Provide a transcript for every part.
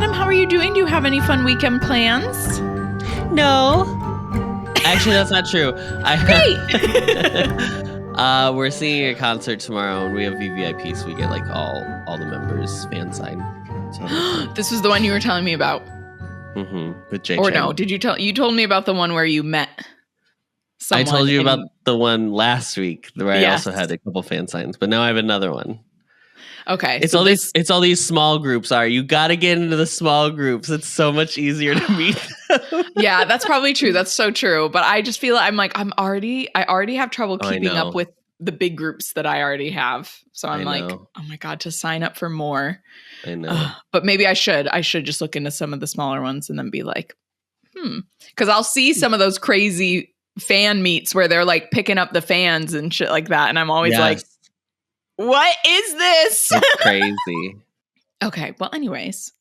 Adam, how are you doing? Do you have any fun weekend plans? No. Actually, that's not true. Great. We're singing a concert tomorrow, and we have VVIP, so we get like all the members fan sign. So this was the one you were telling me about. With Jay. Or no? Did you told me about the one where you met someone? I told you about the one last week where I also had a couple fan signs, but now I have another one. Okay, it's all these small groups. You got to get into the small groups. It's so much easier to meet them. Yeah, that's probably true. That's so true. But I just feel I already have trouble keeping up with the big groups that I already have. So I'm like, oh my God, to sign up for more. I know. But maybe I should just look into some of the smaller ones and then be like, because I'll see some of those crazy fan meets where they're like picking up the fans and shit like that. And I'm always like, what is this? It's crazy. Okay. Well, anyways,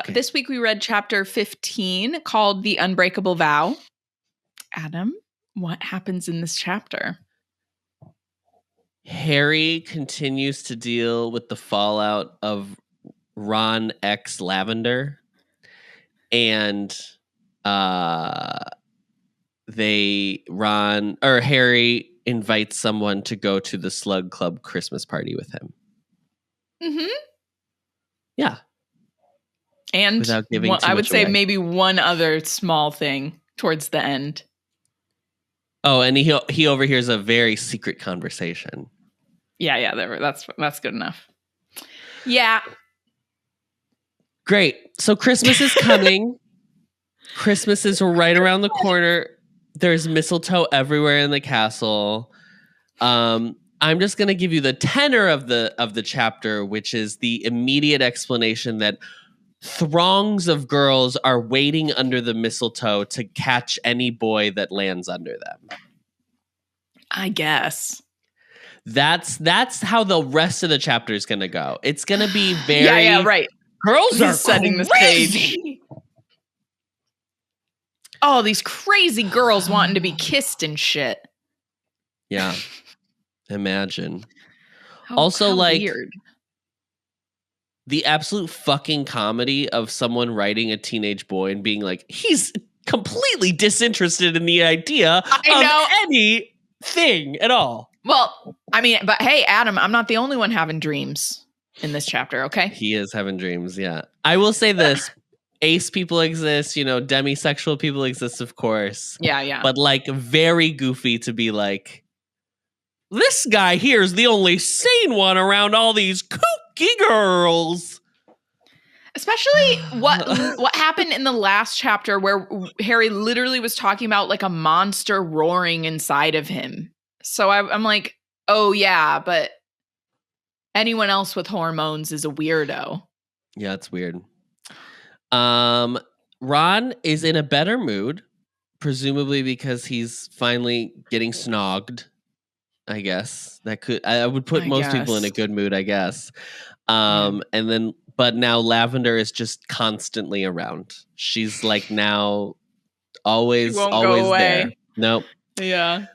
this week we read chapter 15 called The Unbreakable Vow. Adam, what happens in this chapter? Harry continues to deal with the fallout of Ron X Lavender, and Harry invites someone to go to the Slug Club Christmas party with him. Mm-hmm. Yeah. And without giving I would say away. Maybe one other small thing towards the end. Oh, and he overhears a very secret conversation. Yeah, that's good enough. Yeah. Great. So Christmas is coming. Christmas is right around the corner. There's mistletoe everywhere in the castle. I'm just going to give you the tenor of the chapter, which is the immediate explanation that throngs of girls are waiting under the mistletoe to catch any boy that lands under them. I guess. That's how the rest of the chapter is going to go. It's going to be very right. Girls are setting the stage. Oh, these crazy girls wanting to be kissed and shit. Yeah. Imagine. How weird. The absolute fucking comedy of someone writing a teenage boy and being like, he's completely disinterested in the idea of anything at all. Well, I mean, but hey, Adam, I'm not the only one having dreams in this chapter, okay? He is having dreams, yeah. I will say this. Ace people exist, demisexual people exist, of course. Yeah. But like very goofy to be like, this guy here is the only sane one around all these kooky girls. Especially what happened in the last chapter where Harry literally was talking about like a monster roaring inside of him. So I'm like, oh yeah, but anyone else with hormones is a weirdo. Yeah, it's weird. Ron is in a better mood, presumably because he's finally getting snogged. I guess I would put most people in a good mood, I guess. But now Lavender is just constantly around. She's like now always there. Nope. Yeah.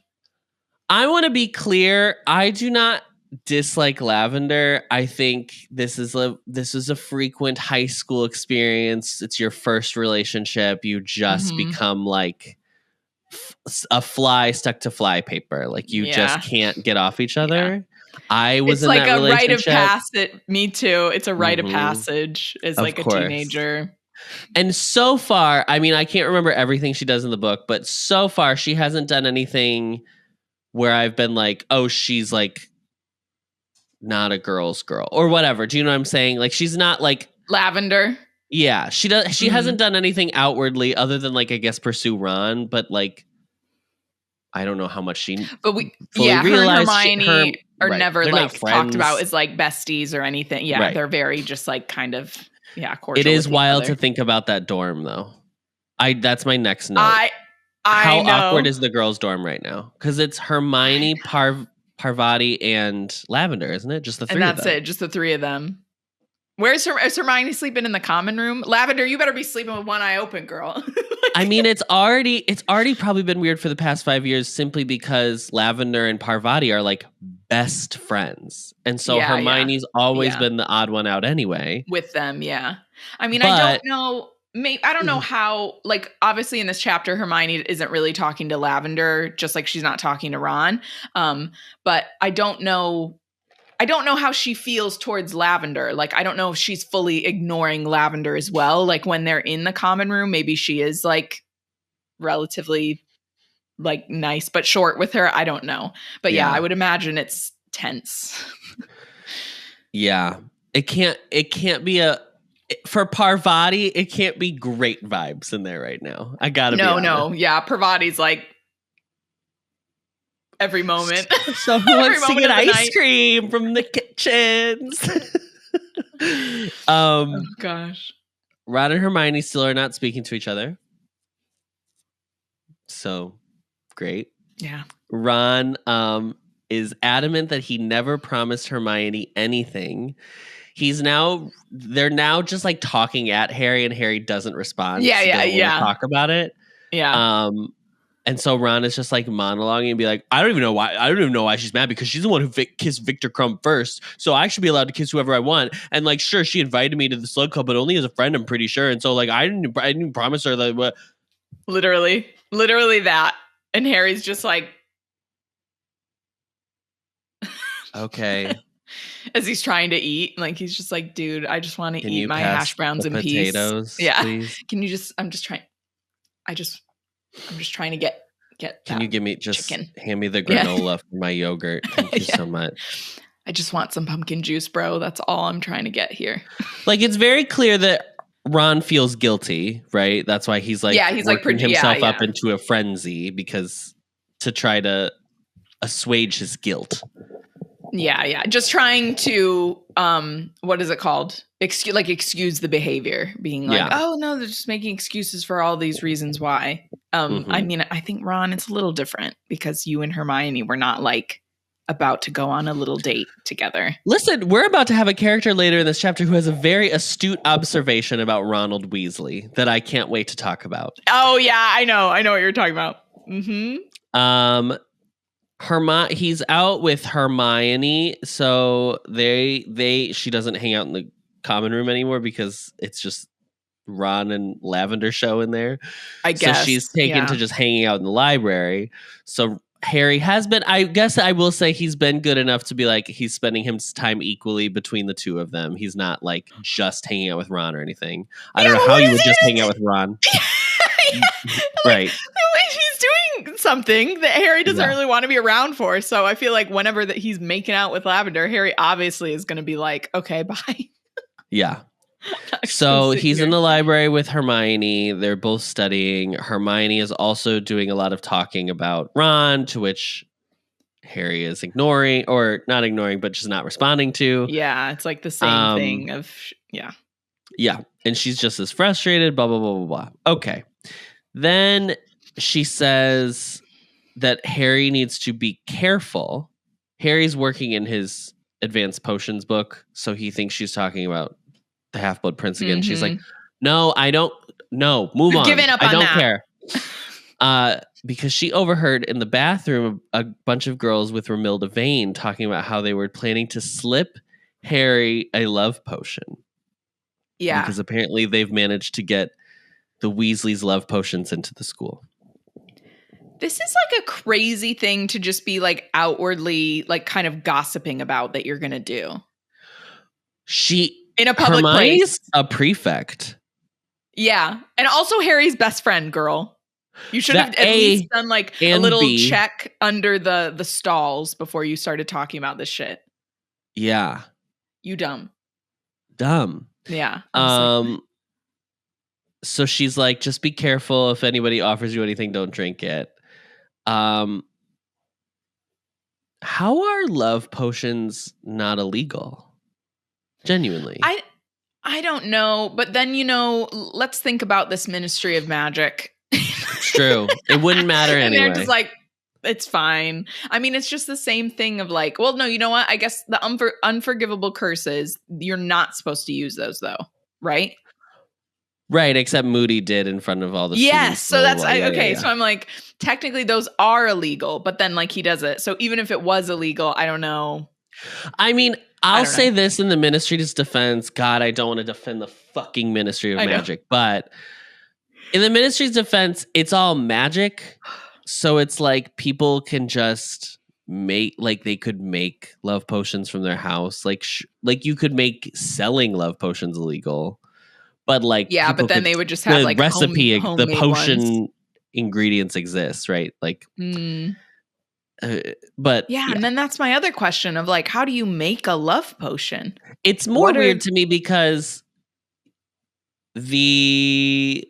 I want to be clear. I do not dislike Lavender. I think this is a frequent high school experience. It's your first relationship. You just become like a fly stuck to fly paper. Like you just can't get off each other. Yeah. I was in that relationship. It's like a rite of passage. Me too. It's a rite of passage as like a teenager. And so far, I mean, I can't remember everything she does in the book, but so far she hasn't done anything where I've been like, oh, she's like not a girl's girl or whatever. Do you know what I'm saying? Like she's not like Lavender. Yeah, she hasn't done anything outwardly other than like I guess pursue Ron, but like I don't know how much she. But her and Hermione are never like talked about as like besties or anything. Yeah, they're very just like kind of cordial. It is wild to think about that dorm though. That's my next note. How awkward is the girls' dorm right now? Because it's Hermione, Parvati, and Lavender, isn't it? Just the three. And that's it. Just the three of them. Is Hermione sleeping in the common room? Lavender, you better be sleeping with one eye open, girl. I mean, it's already probably been weird for the past 5 years simply because Lavender and Parvati are like best friends. And so Hermione's always been the odd one out anyway. With them, yeah. I mean, But- I don't know. I don't know how, like, obviously in this chapter, Hermione isn't really talking to Lavender, just like she's not talking to Ron. But I don't know how she feels towards Lavender. Like, I don't know if she's fully ignoring Lavender as well. Like, when they're in the common room, maybe she is, like, relatively, like, nice but short with her. I don't know. But yeah, I would imagine it's tense. Yeah. It can't be for Parvati, it can't be great vibes in there right now. I gotta be honest. No. Yeah, Parvati's like every moment. So who wants to get ice cream from the kitchens? Oh gosh. Ron and Hermione still are not speaking to each other. So great. Yeah. Ron is adamant that he never promised Hermione anything. They're now just like talking at Harry, and Harry doesn't respond. Yeah. Talk about it. Yeah. And so Ron is just like monologuing and be like, I don't even know why she's mad, because she's the one who kissed Victor Crumb first. So I should be allowed to kiss whoever I want. And like, sure, she invited me to the Slug Club, but only as a friend, I'm pretty sure. And so like, I didn't promise her that. But literally that. And Harry's just like, okay. As he's trying to eat, like, he's just like, dude, I just want to eat my hash browns in potatoes, peace. Yeah. Please? Can you just, I'm just trying to get Can you give me chicken? Hand me the granola for my yogurt. Thank you so much. I just want some pumpkin juice, bro. That's all I'm trying to get here. Like, it's very clear that Ron feels guilty, right? That's why he's like, working himself up into a frenzy, because to try to assuage his guilt. Yeah. Just trying to, what is it called? Excuse the behavior, being like, oh no, they're just making excuses for all these reasons why. I mean, I think Ron, it's a little different, because you and Hermione were not like about to go on a little date together. Listen, we're about to have a character later in this chapter who has a very astute observation about Ronald Weasley that I can't wait to talk about. Oh yeah, I know what you're talking about. Mm-hmm. He's out with Hermione, so she doesn't hang out in the common room anymore, because it's just Ron and Lavender show in there. I guess. So she's taken to just hanging out in the library. So Harry has been, I guess I will say, he's been good enough to be like, he's spending his time equally between the two of them. He's not like just hanging out with Ron or anything. I don't know how you would just hang out with Ron. Right. He's doing something that Harry doesn't really want to be around for. So I feel like whenever that he's making out with Lavender, Harry obviously is going to be like, okay, bye. Yeah. So he's in the library with Hermione. They're both studying. Hermione is also doing a lot of talking about Ron, to which Harry is ignoring, or not ignoring, but just not responding to. Yeah, it's like the same thing of, yeah. Yeah, and she's just as frustrated, blah, blah, blah, blah, blah. Okay. Then she says that Harry needs to be careful. Harry's working in his advanced potions book, so he thinks she's talking about the Half-Blood Prince again. She's like, no, I don't. No, move on. Giving up I on don't that. care. Because she overheard in the bathroom a bunch of girls with Romilda Vane talking about how they were planning to slip Harry a love potion. Yeah. Because apparently they've managed to get the Weasleys' love potions into the school. This is like a crazy thing to just be like outwardly like kind of gossiping about that you're going to do. In a public place. A prefect. Yeah. And also Harry's best friend, girl. You should have at least done like a little check under the stalls before you started talking about this shit. Yeah. You dumb. Yeah. So she's like, just be careful. If anybody offers you anything, don't drink it. How are love potions not illegal? Genuinely. I don't know. But then, let's think about this Ministry of Magic. It's true. It wouldn't matter anyway. And they're just like, it's fine. I mean, it's just the same thing of like, well, no, you know what? I guess the unforgivable curses, you're not supposed to use those though, right? Right, except Moody did in front of all the Yes, students. so that's okay. So I'm like, technically those are illegal, but then like he does it. So even if it was illegal, I don't know. I mean, I'll don't say know. this in the Ministry's defense. God, I don't want to defend the fucking Ministry of I know. Magic, but in the Ministry's defense, it's all magic. So it's like people can just make, like, they could make love potions from their house. Like you could make selling love potions illegal, but like, Yeah, people but then could, they would just have the like recipe, the homemade potion ones. ingredients exist, right? Like, Mm. but Yeah, and then that's my other question of like, how do you make a love potion? it's more weird to me because I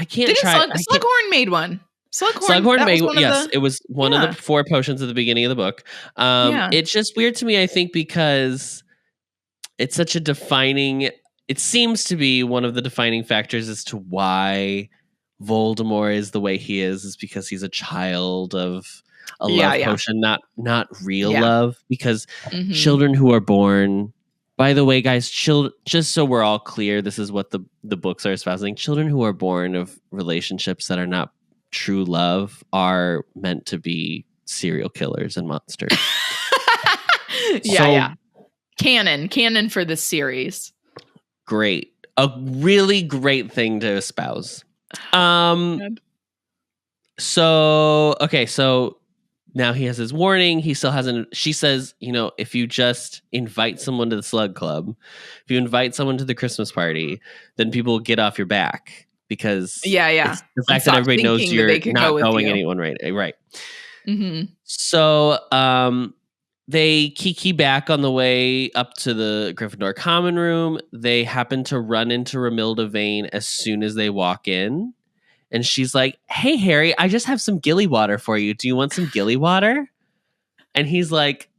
can't try. Slughorn made one. Slughorn made, yes, it was one of the 4 potions at the beginning of the book. Yeah. It's just weird to me, I think, because it's such a defining, it seems to be one of the defining factors as to why Voldemort is the way he is because he's a child of a love potion, not real love. Because children who are born, by the way, guys, just so we're all clear, this is what the books are espousing. Children who are born of relationships that are not true love are meant to be serial killers and monsters. Canon for this series. Great. A really great thing to espouse. So now he has his warning. He still hasn't. She says, if you just invite someone to the Slug Club, if you invite someone to the Christmas party, then people will get off your back because it's the fact that everybody knows you're not going anyone right. Mm-hmm. So they kiki back on the way up to the Gryffindor common room. They happen to run into Romilda Vane as soon as they walk in. And she's like, "Hey, Harry, I just have some gilly water for you. Do you want some gilly water?" And he's like,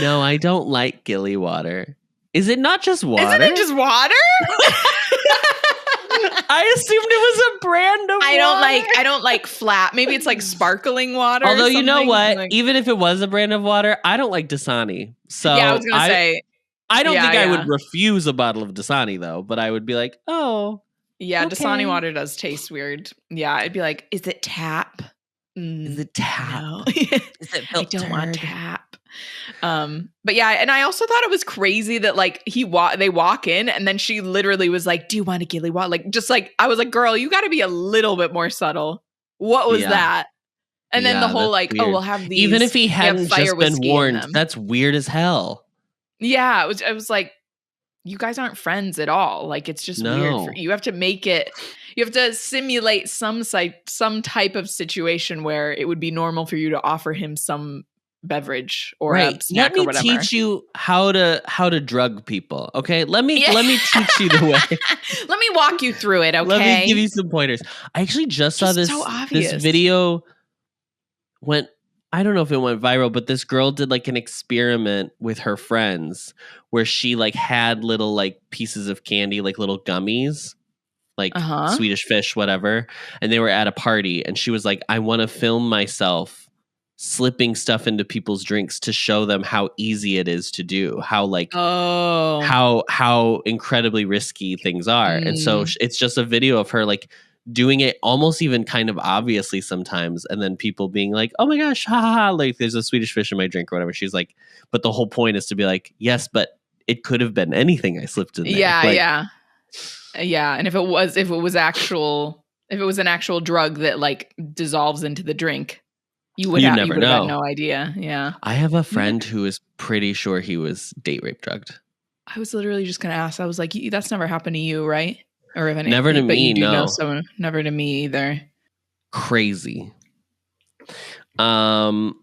"No, I don't like gilly water. Is it not just water? Isn't it just water?" I assumed it was a brand of water. I don't like flat. Maybe it's like sparkling water. Although, you know what? Like, even if it was a brand of water, I don't like Dasani. So yeah, I was going to say. I don't think I would refuse a bottle of Dasani, though. But I would be like, oh. Yeah, okay. Dasani water does taste weird. Yeah, I'd be like, is it tap? Is it tap? No. Is it I don't want tap. But yeah, and I also thought it was crazy that like they walk in and then she literally was like, "Do you want a gilly water?" Like just like I was like, "Girl, you got to be a little bit more subtle." What was that? And then the whole like, weird. "Oh, we'll have these." Even if he hadn't just been warned, that's weird as hell. Yeah, I was like, you guys aren't friends at all. Like it's just weird. You have to make it. You have to simulate some type of situation where it would be normal for you to offer him some beverage or a snack or whatever. Let me teach you how to drug people. Okay, let me teach you the way. Let me walk you through it. Okay, let me give you some pointers. I actually just saw this video went. I don't know if it went viral, but this girl did like an experiment with her friends where she like had little like pieces of candy, like little gummies, like Swedish fish, whatever. And they were at a party and she was like, I want to film myself slipping stuff into people's drinks to show them how easy it is to do, how like, how incredibly risky things are. And so it's just a video of her like doing it almost even kind of obviously sometimes. And then people being like, oh my gosh, ha ha ha, like there's a Swedish fish in my drink or whatever. She's like, but the whole point is to be like, yes, but it could have been anything I slipped in there. Yeah. And if it was an actual drug that like dissolves into the drink, you would have had no idea. Yeah. I have a friend who is pretty sure he was date rape drugged. I was literally just going to ask. I was like, that's never happened to you, right? Or if anything, never to me, no. Never to me either. Crazy. That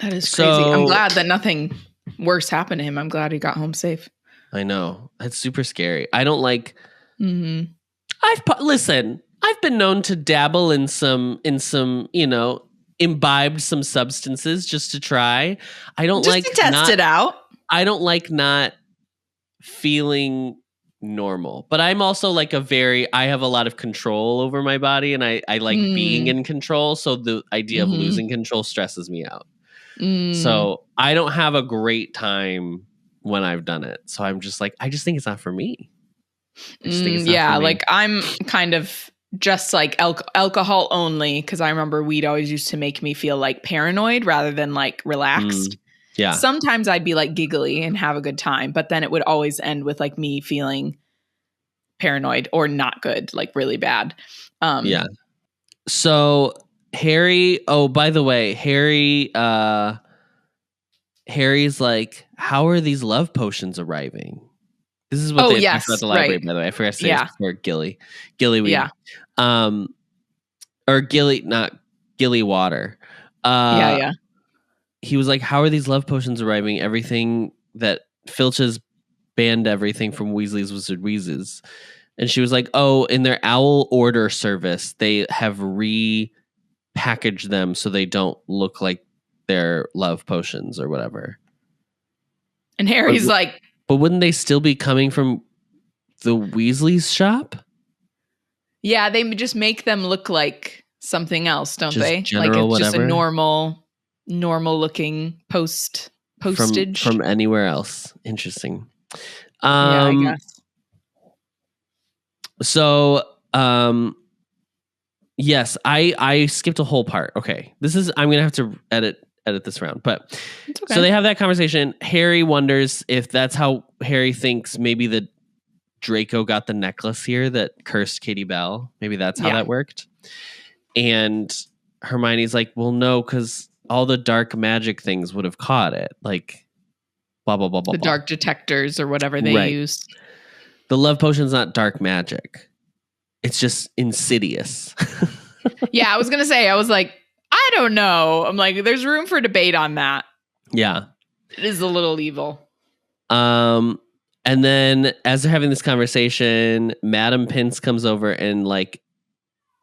is crazy. I'm glad that nothing worse happened to him. I'm glad he got home safe. I know. That's super scary. I don't like. Mm-hmm. I've been known to dabble in some, imbibed some substances just to try. I don't just to test it out. I don't like not feeling normal, but I'm also like I have a lot of control over my body and I like being in control. So the idea of losing control stresses me out. So I don't have a great time when I've done it. So I'm just like, I just think it's not for me. Like I'm kind of just like alcohol only, because I remember weed always used to make me feel like paranoid rather than like relaxed. Yeah. Sometimes I'd be like giggly and have a good time, but then it would always end with like me feeling paranoid or not good, like really bad. Yeah. So Harry, oh, by the way, Harry's like, how are these love potions arriving? This is what they talked about the library, by the way. I forgot to say this before. Gillyweed. Yeah. Or not Gilly water. Yeah. He was like, how are these love potions arriving? Everything that Filch has banned everything from Weasley's Wizard Wheezes. And she was like, oh, in their owl order service, they have repackaged them so they don't look like they're love potions or whatever. And Harry's like, but wouldn't they still be coming from the Weasley's shop? Yeah, they just make them look like something else, don't just they? General, like it's whatever. Just a normal looking postage from anywhere else. Interesting. Yeah, I guess. So, yes, I skipped a whole part. Okay, I'm gonna have to edit this round, but okay. So they have that conversation. Harry wonders if that's how Harry thinks maybe the Draco got the necklace here that cursed Katie Bell. Maybe that's how that worked. And Hermione's like, well, no, because all the dark magic things would have caught it. Like, blah, blah, blah, blah. The dark detectors or whatever they use. The love potion's not dark magic. It's just insidious. Yeah, I was going to say, I was like, I don't know. I'm like, there's room for debate on that. Yeah. It is a little evil. And then as they're having this conversation, Madam Pince comes over and like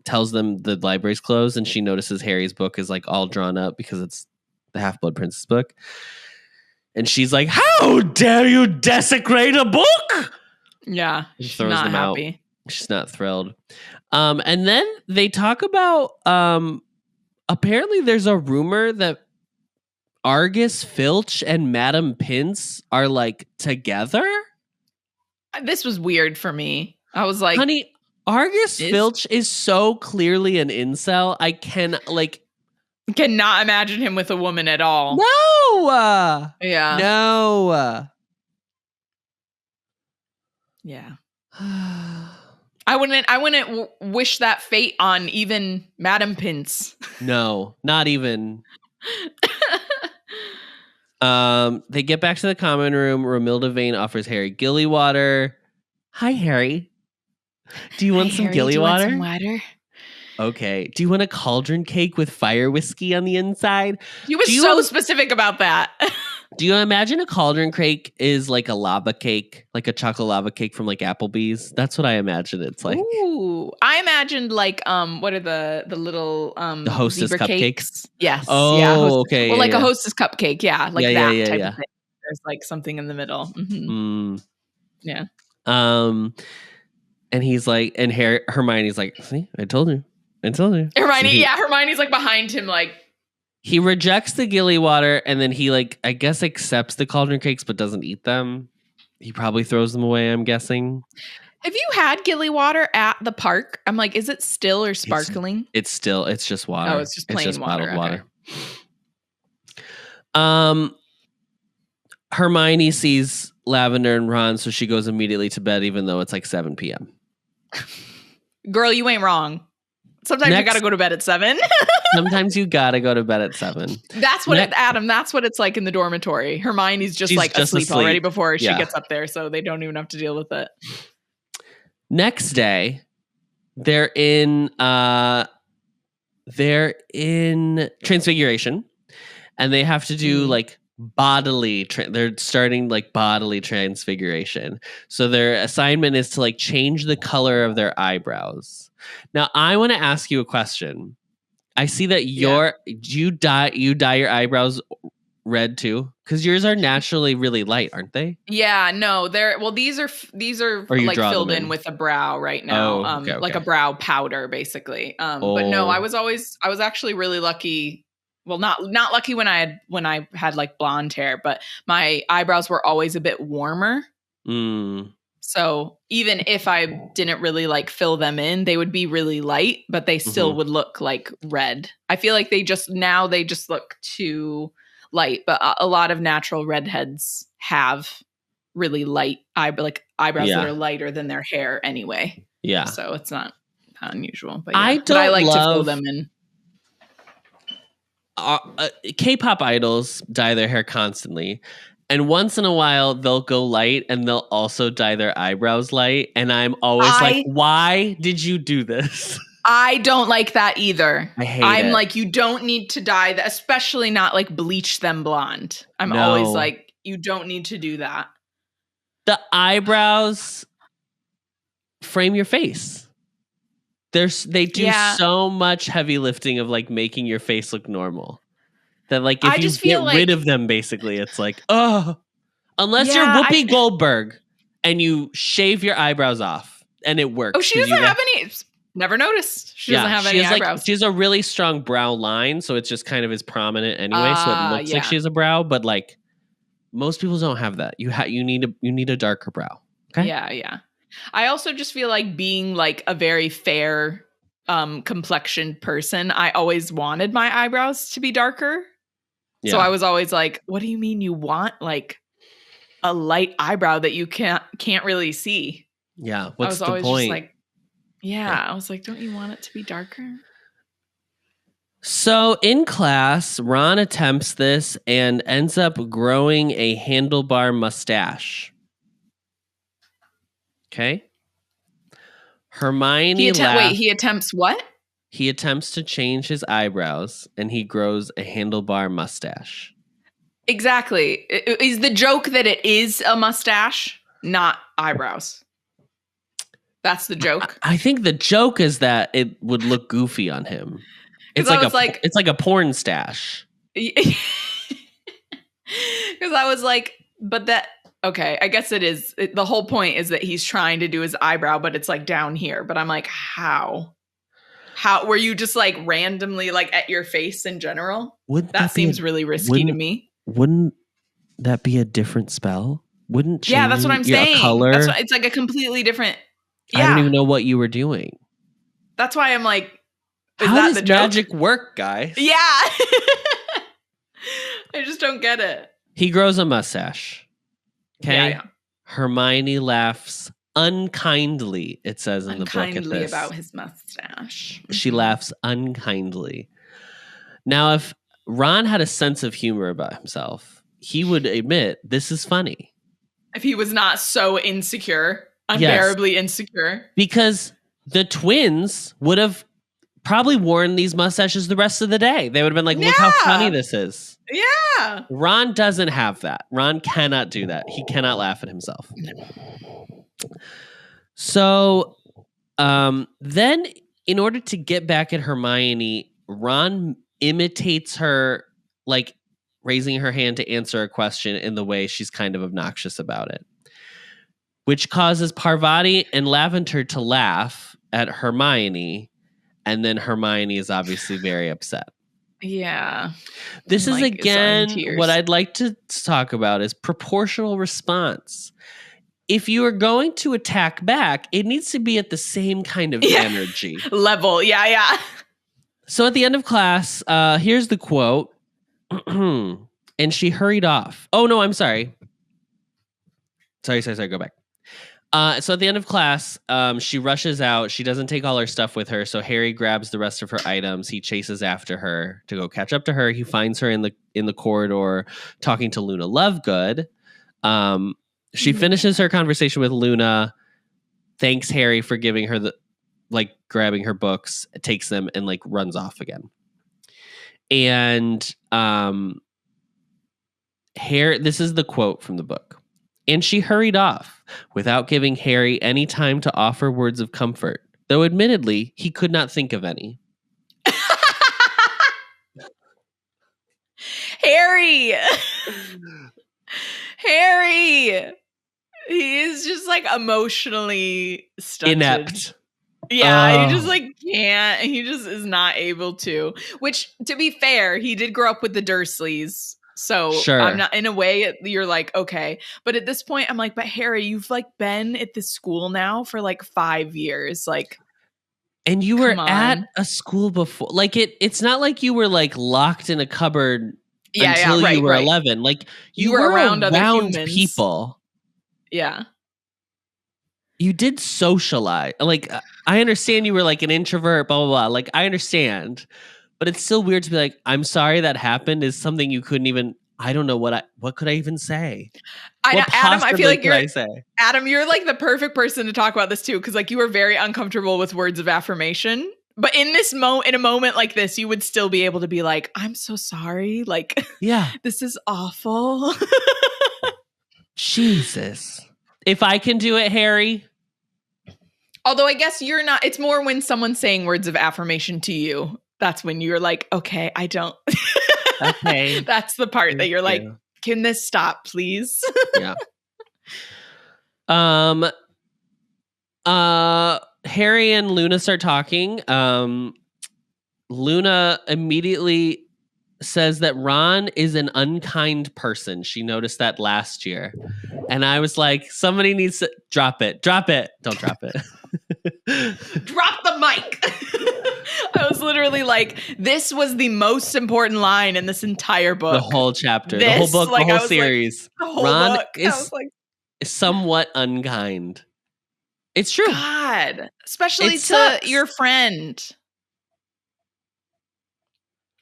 tells them the library's closed, and she notices Harry's book is like all drawn up because it's the Half-Blood Prince's book. And she's like, how dare you desecrate a book? Yeah. She throws them happy. Out. She's not thrilled. And then they talk about apparently there's a rumor that Argus Filch and Madam Pince are like together. This was weird for me. I was like, honey, Argus Filch is so clearly an incel. I cannot imagine him with a woman at all. No. Yeah. No. Yeah. I wouldn't wish that fate on even Madam Pince. No, not even. They get back to the common room. Romilda Vane offers Harry gilly water. Hi, Harry. Do you want some gilly water? Want some water? Okay. Do you want a cauldron cake with fire whiskey on the inside? You were so specific about that. Do you imagine a cauldron cake is like a lava cake, like a chocolate lava cake from like Applebee's? That's what I imagine it's like. Ooh, I imagined like what are the little the Hostess cupcakes? Yes. Oh, yeah, okay. Well, like a Hostess cupcake, that type of thing. There's like something in the middle. Mm-hmm. Yeah. And he's like, and Hermione's like, see, I told you. Hermione's like behind him, like. He rejects the gilly water, and then he like, I guess, accepts the cauldron cakes, but doesn't eat them. He probably throws them away, I'm guessing. Have you had gilly water at the park? I'm like, is it still or sparkling? It's just water. Oh, it's just plain water. Bottled water. Hermione sees Lavender and Ron, so she goes immediately to bed, even though it's like 7 p.m. Girl, you ain't wrong. Sometimes you gotta go to bed at 7. Sometimes you gotta go to bed at 7. That's what Adam. That's what it's like in the dormitory. Hermione's just asleep already before she gets up there, so they don't even have to deal with it. Next day, they're in Transfiguration, and they have to do like bodily. They're starting like bodily transfiguration. So their assignment is to like change the color of their eyebrows. Now, I want to ask you a question. I see that you dye your eyebrows red too, because yours are naturally really light, aren't they? Yeah, no, these are like filled in with a brow right now. Okay. Like a brow powder, basically. But no, I was actually really lucky. Well, not lucky when I had like blonde hair, but my eyebrows were always a bit warmer. So even if I didn't really like fill them in, they would be really light, but they still would look like red. I feel like they just look too light, but a lot of natural redheads have really light eyebrows that are lighter than their hair anyway. Yeah. So it's not unusual, but I like to fill them in. K-pop idols dye their hair constantly. And once in a while, they'll go light and they'll also dye their eyebrows light. And I'm always like, why did you do this? I don't like that either. I'm it. Like, you don't need to dye that, especially not like bleach them blonde. I'm always like, you don't need to do that. The eyebrows frame your face. They do so much heavy lifting of like making your face look normal. That like if you get rid of them, basically, it's like, unless you're Whoopi Goldberg and you shave your eyebrows off and it works. Oh, she doesn't have any. Never noticed. She doesn't have any eyebrows. She has a really strong brow line, so it's just kind of as prominent anyway. So it looks like she has a brow, but like most people don't have that. You need a darker brow. Okay. Yeah. I also just feel like being like a very fair complexioned person, I always wanted my eyebrows to be darker. Yeah. So I was always like, what do you mean you want like a light eyebrow that you can't really see? Yeah. What's the point? Just like, I was like, don't you want it to be darker? So in class, Ron attempts this and ends up growing a handlebar mustache. Okay. Hermione he attempts what? He attempts to change his eyebrows and he grows a handlebar mustache. Exactly. Is the joke that it is a mustache, not eyebrows? That's the joke. I think the joke is that it would look goofy on him. It's like a porn stash. Because I was like, but that, okay, I guess it is. The whole point is that he's trying to do his eyebrow, but it's like down here. But I'm like, how? How were you just like randomly like at your face in general? That seems really risky to me. Wouldn't that be a different spell? Wouldn't change that's what I'm saying. Color? It's like a completely different. Yeah. I don't even know what you were doing. That's why I'm like, how does the magic work, guys? Yeah. I just don't get it. He grows a mustache. Okay. Yeah. Hermione laughs unkindly, it says in the book. Unkindly about his mustache. She laughs unkindly. Now, if Ron had a sense of humor about himself, he would admit this is funny. If he was not so insecure, unbearably insecure. Because the twins would have probably worn these mustaches the rest of the day. They would have been like, look how funny this is. Yeah. Ron doesn't have that. Ron cannot do that. He cannot laugh at himself. So then in order to get back at Hermione, Ron imitates her, like raising her hand to answer a question in the way she's kind of obnoxious about it, which causes Parvati and Lavender to laugh at Hermione. And then Hermione is obviously very upset. Yeah. This is again what I'd like to talk about is proportional response. If you are going to attack back, it needs to be at the same kind of energy. Level. Yeah. So at the end of class, here's the quote. And she hurried off. Oh, no, I'm sorry. Sorry, go back. So at the end of class, she rushes out. She doesn't take all her stuff with her. So Harry grabs the rest of her items. He chases after her to go catch up to her. He finds her in the corridor talking to Luna Lovegood. She finishes her conversation with Luna, thanks Harry for giving her grabbing her books, takes them and runs off again. And this is the quote from the book. And she hurried off without giving Harry any time to offer words of comfort, though admittedly he could not think of any. Harry! He is just emotionally stunted. Inept. Yeah, he just can't. He just is not able to. Which, to be fair, he did grow up with the Dursleys. So Sure. I'm not, in a way, you're like, okay. But at this point, I'm like, but Harry, you've like been at this school now for like 5 years. Like, and you were come at on. a school before. Like it's not like you were like locked in a cupboard until right, you were right. 11. Like you were were around other humans. people. Yeah. You did socialize. Like I understand you were like an introvert, blah, blah, blah. Like I understand. But it's still weird to be like, I'm sorry that happened is something you couldn't even, I don't know what could I even say? Adam, I feel like Adam, you're like the perfect person to talk about this too. Cause like you were very uncomfortable with words of affirmation. But in a moment like this, you would still be able to be like, I'm so sorry. Like, yeah, this is awful. Jesus. If I can do it, Harry. Although I guess you're not, it's more when someone's saying words of affirmation to you. That's when you're like, okay, I don't. Okay. That's the part that you're like, can this stop, please? Yeah. Harry and Luna start talking. Luna immediately says that Ron is an unkind person. She noticed that last year. And I was like, somebody needs to drop it. Drop it. Don't drop it. Drop the mic. I was literally like, this was the most important line in this entire book. The whole chapter, the whole book, the whole series. Like, the whole Ron book. is somewhat unkind. It's true. God, especially to your friend.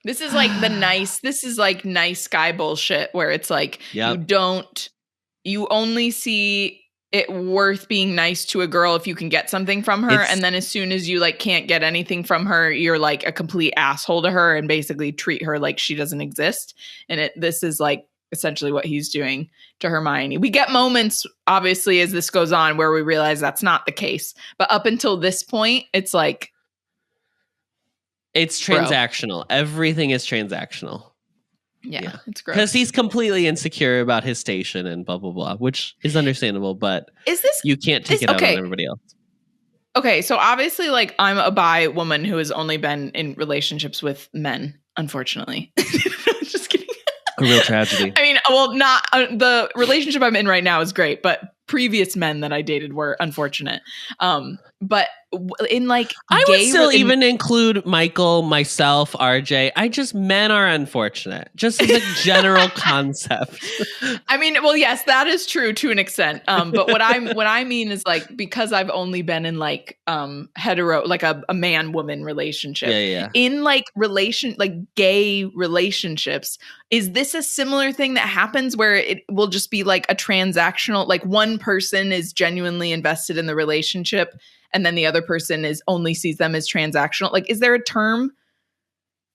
This is like nice guy bullshit where it's like, you only see it worth being nice to a girl if you can get something from her. And then as soon as you like can't get anything from her, you're like a complete asshole to her and basically treat her like she doesn't exist. And this is like essentially what he's doing to Hermione. We get moments, obviously, as this goes on where we realize that's not the case. But up until this point, it's like, it's transactional. Everything is transactional. Yeah, it's gross. Because he's completely insecure about his station and blah, blah, blah, which is understandable, but you can't take it out on everybody else. Okay, so obviously, like, I'm a bi woman who has only been in relationships with men, unfortunately. Just kidding. A real tragedy. I mean, well, not the relationship I'm in right now is great, but previous men that I dated were unfortunate. But in like, I would still even include Michael, myself, RJ. Men are unfortunate, just as a general concept. I mean, well, yes, that is true to an extent. But what I mean is like, because I've only been in like hetero, like a man-woman relationship. Yeah. In like gay relationships, is this a similar thing that happens where it will just be like a transactional, like one person is genuinely invested in the relationship and then the other person only sees them as transactional? Like, is there a term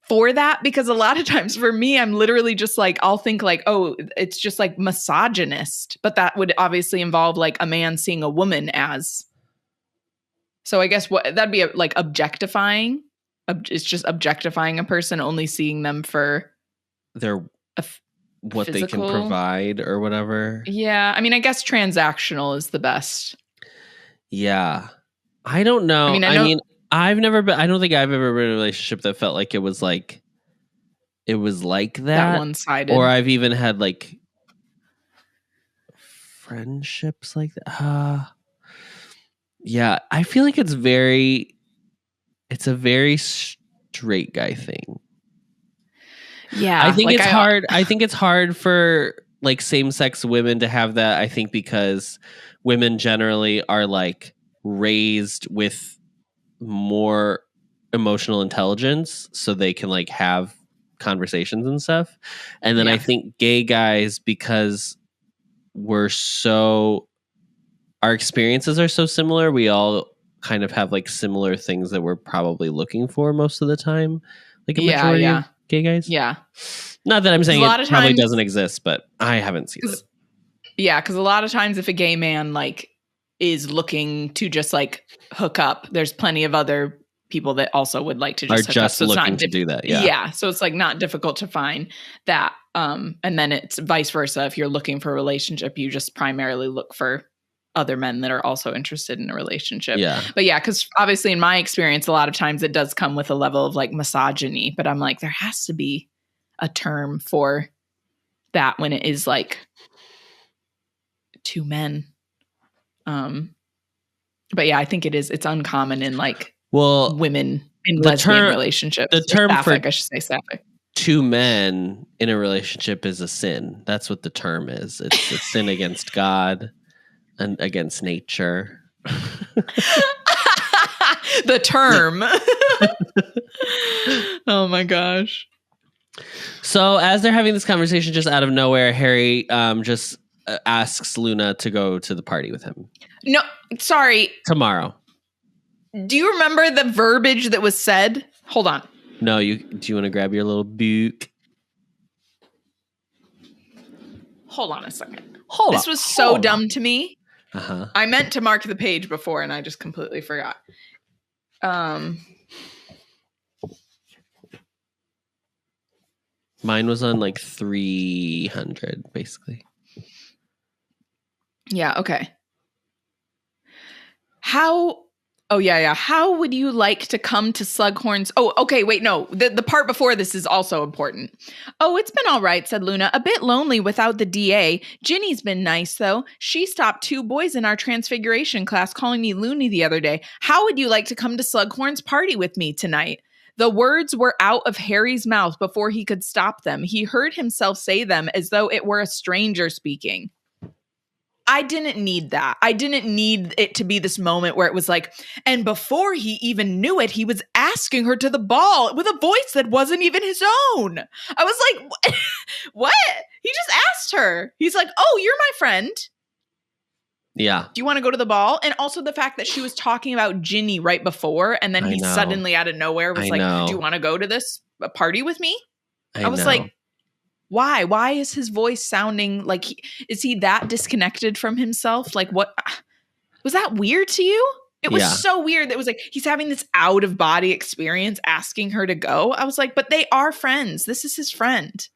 for that? Because a lot of times for me, I'm literally just like, I'll think like, oh, it's just like misogynist, but that would obviously involve like a man seeing a woman as. So I guess that'd be like objectifying. It's just objectifying a person, only seeing them for what they can provide or whatever. Yeah. I mean, I guess transactional is the best. Yeah. I don't know. I mean, I don't think I've ever been in a relationship that felt like it was like that one-sided. Or I've even had like friendships like that. Yeah, I feel like it's a very straight guy thing. Yeah. I think it's hard. I think it's hard for like same-sex women to have that, I think, because women generally are like raised with more emotional intelligence so they can like have conversations and stuff. And then I think gay guys, because our experiences are so similar, we all kind of have like similar things that we're probably looking for most of the time. Like a majority of gay guys. Yeah. Not that I'm saying it probably doesn't exist, but I haven't seen it. Yeah, because a lot of times if a gay man like is looking to just like hook up, there's plenty of other people that also would like to just hook up. So it's not to do that. Yeah. Yeah. So it's like not difficult to find that. And then it's vice versa. If you're looking for a relationship, you just primarily look for other men that are also interested in a relationship. Yeah. But yeah, because obviously in my experience, a lot of times it does come with a level of like misogyny, but I'm like, there has to be a term for that when it is like two men. But yeah, I think it's uncommon in like women in lesbian relationships. The term sapphic, I should say sapphic. Two men in a relationship is a sin. That's what the term is. It's a sin against God and against nature. The term. Oh my gosh. So as they're having this conversation, just out of nowhere, Harry just asks Luna to go to the party with him. No, sorry. Tomorrow. Do you remember the verbiage that was said? Hold on. No, do you want to grab your little book? Hold on a second. This was so dumb to me. Uh-huh. I meant to mark the page before and I just completely forgot. Mine was on like 300, basically. Yeah, okay. How would you like to come to Slughorn's? Oh, okay, wait, no. The part before this is also important. Oh, it's been all right, said Luna. A bit lonely without the DA. Ginny's been nice, though. She stopped 2 boys in our Transfiguration class calling me loony the other day. How would you like to come to Slughorn's party with me tonight? The words were out of Harry's mouth before he could stop them. He heard himself say them as though it were a stranger speaking. I didn't need that. I didn't need it to be this moment where it was like, and before he even knew it, he was asking her to the ball with a voice that wasn't even his own. I was like, what? He just asked her. He's like, oh, you're my friend. Yeah. Do you want to go to the ball? And also the fact that she was talking about Ginny right before, and then he suddenly out of nowhere was like, do you want to go to this party with me? I was like, why? Why is his voice sounding like is he that disconnected from himself? Like, what was that weird to you? It was so weird. That it was like he's having this out of body experience asking her to go. I was like, but they are friends. This is his friend.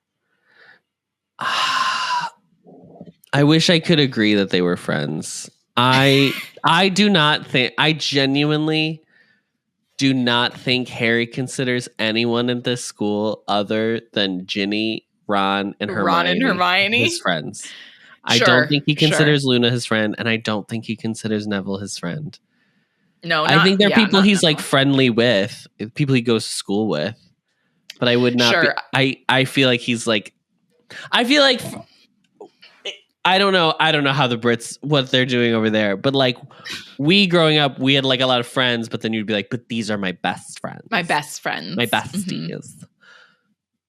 I wish I could agree that they were friends. I genuinely do not think Harry considers anyone in this school other than Ginny, Ron and Hermione his friends. I don't think he considers Luna his friend, and I don't think he considers Neville his friend. No, I think they're people he's like friendly with, people he goes to school with. But I would not be, I feel like he's like, I don't know how the Brits, what they're doing over there, but like we growing up, we had like a lot of friends, but then you'd be like, but these are my best friends. My best friends. My besties.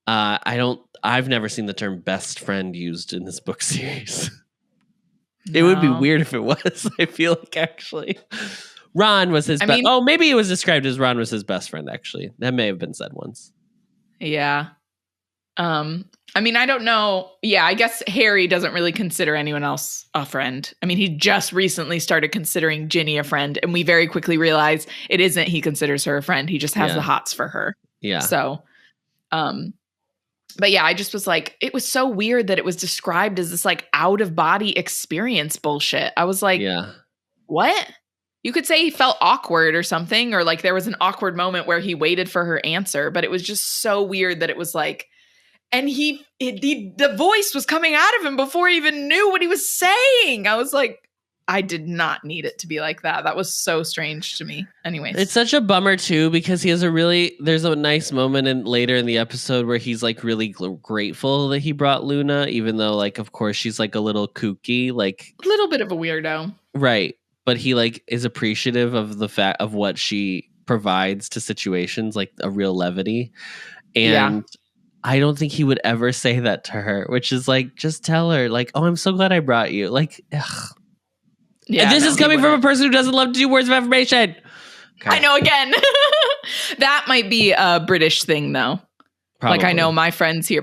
Mm-hmm. I've never seen the term best friend used in this book series. It would be weird if it was. I feel like actually Ron was his best. Oh, maybe it was described as Ron was his best friend. Actually, that may have been said once. Yeah. I mean, I don't know. Yeah, I guess Harry doesn't really consider anyone else a friend. I mean, he just recently started considering Ginny a friend, and we very quickly realize it isn't he considers her a friend. He just has the hots for her. Yeah. So, but yeah, I just was like, it was so weird that it was described as this like out of body experience bullshit. I was like, what? You could say he felt awkward or something, or like there was an awkward moment where he waited for her answer, but it was just so weird that it was like, and the voice was coming out of him before he even knew what he was saying. I was like, I did not need it to be like that. That was so strange to me. Anyways. It's such a bummer too, because there's a nice moment later in the episode where he's like really grateful that he brought Luna, even though like, of course she's like a little kooky, like a little bit of a weirdo. Right. But he like is appreciative of the fact of what she provides to situations, like a real levity. And I don't think he would ever say that to her, which is like, just tell her like, oh, I'm so glad I brought you. Like, ugh. Yeah, and this is coming from a person who doesn't love to do words of affirmation. Okay. I know, again. That might be a British thing, though. Probably. Like, I know my friends here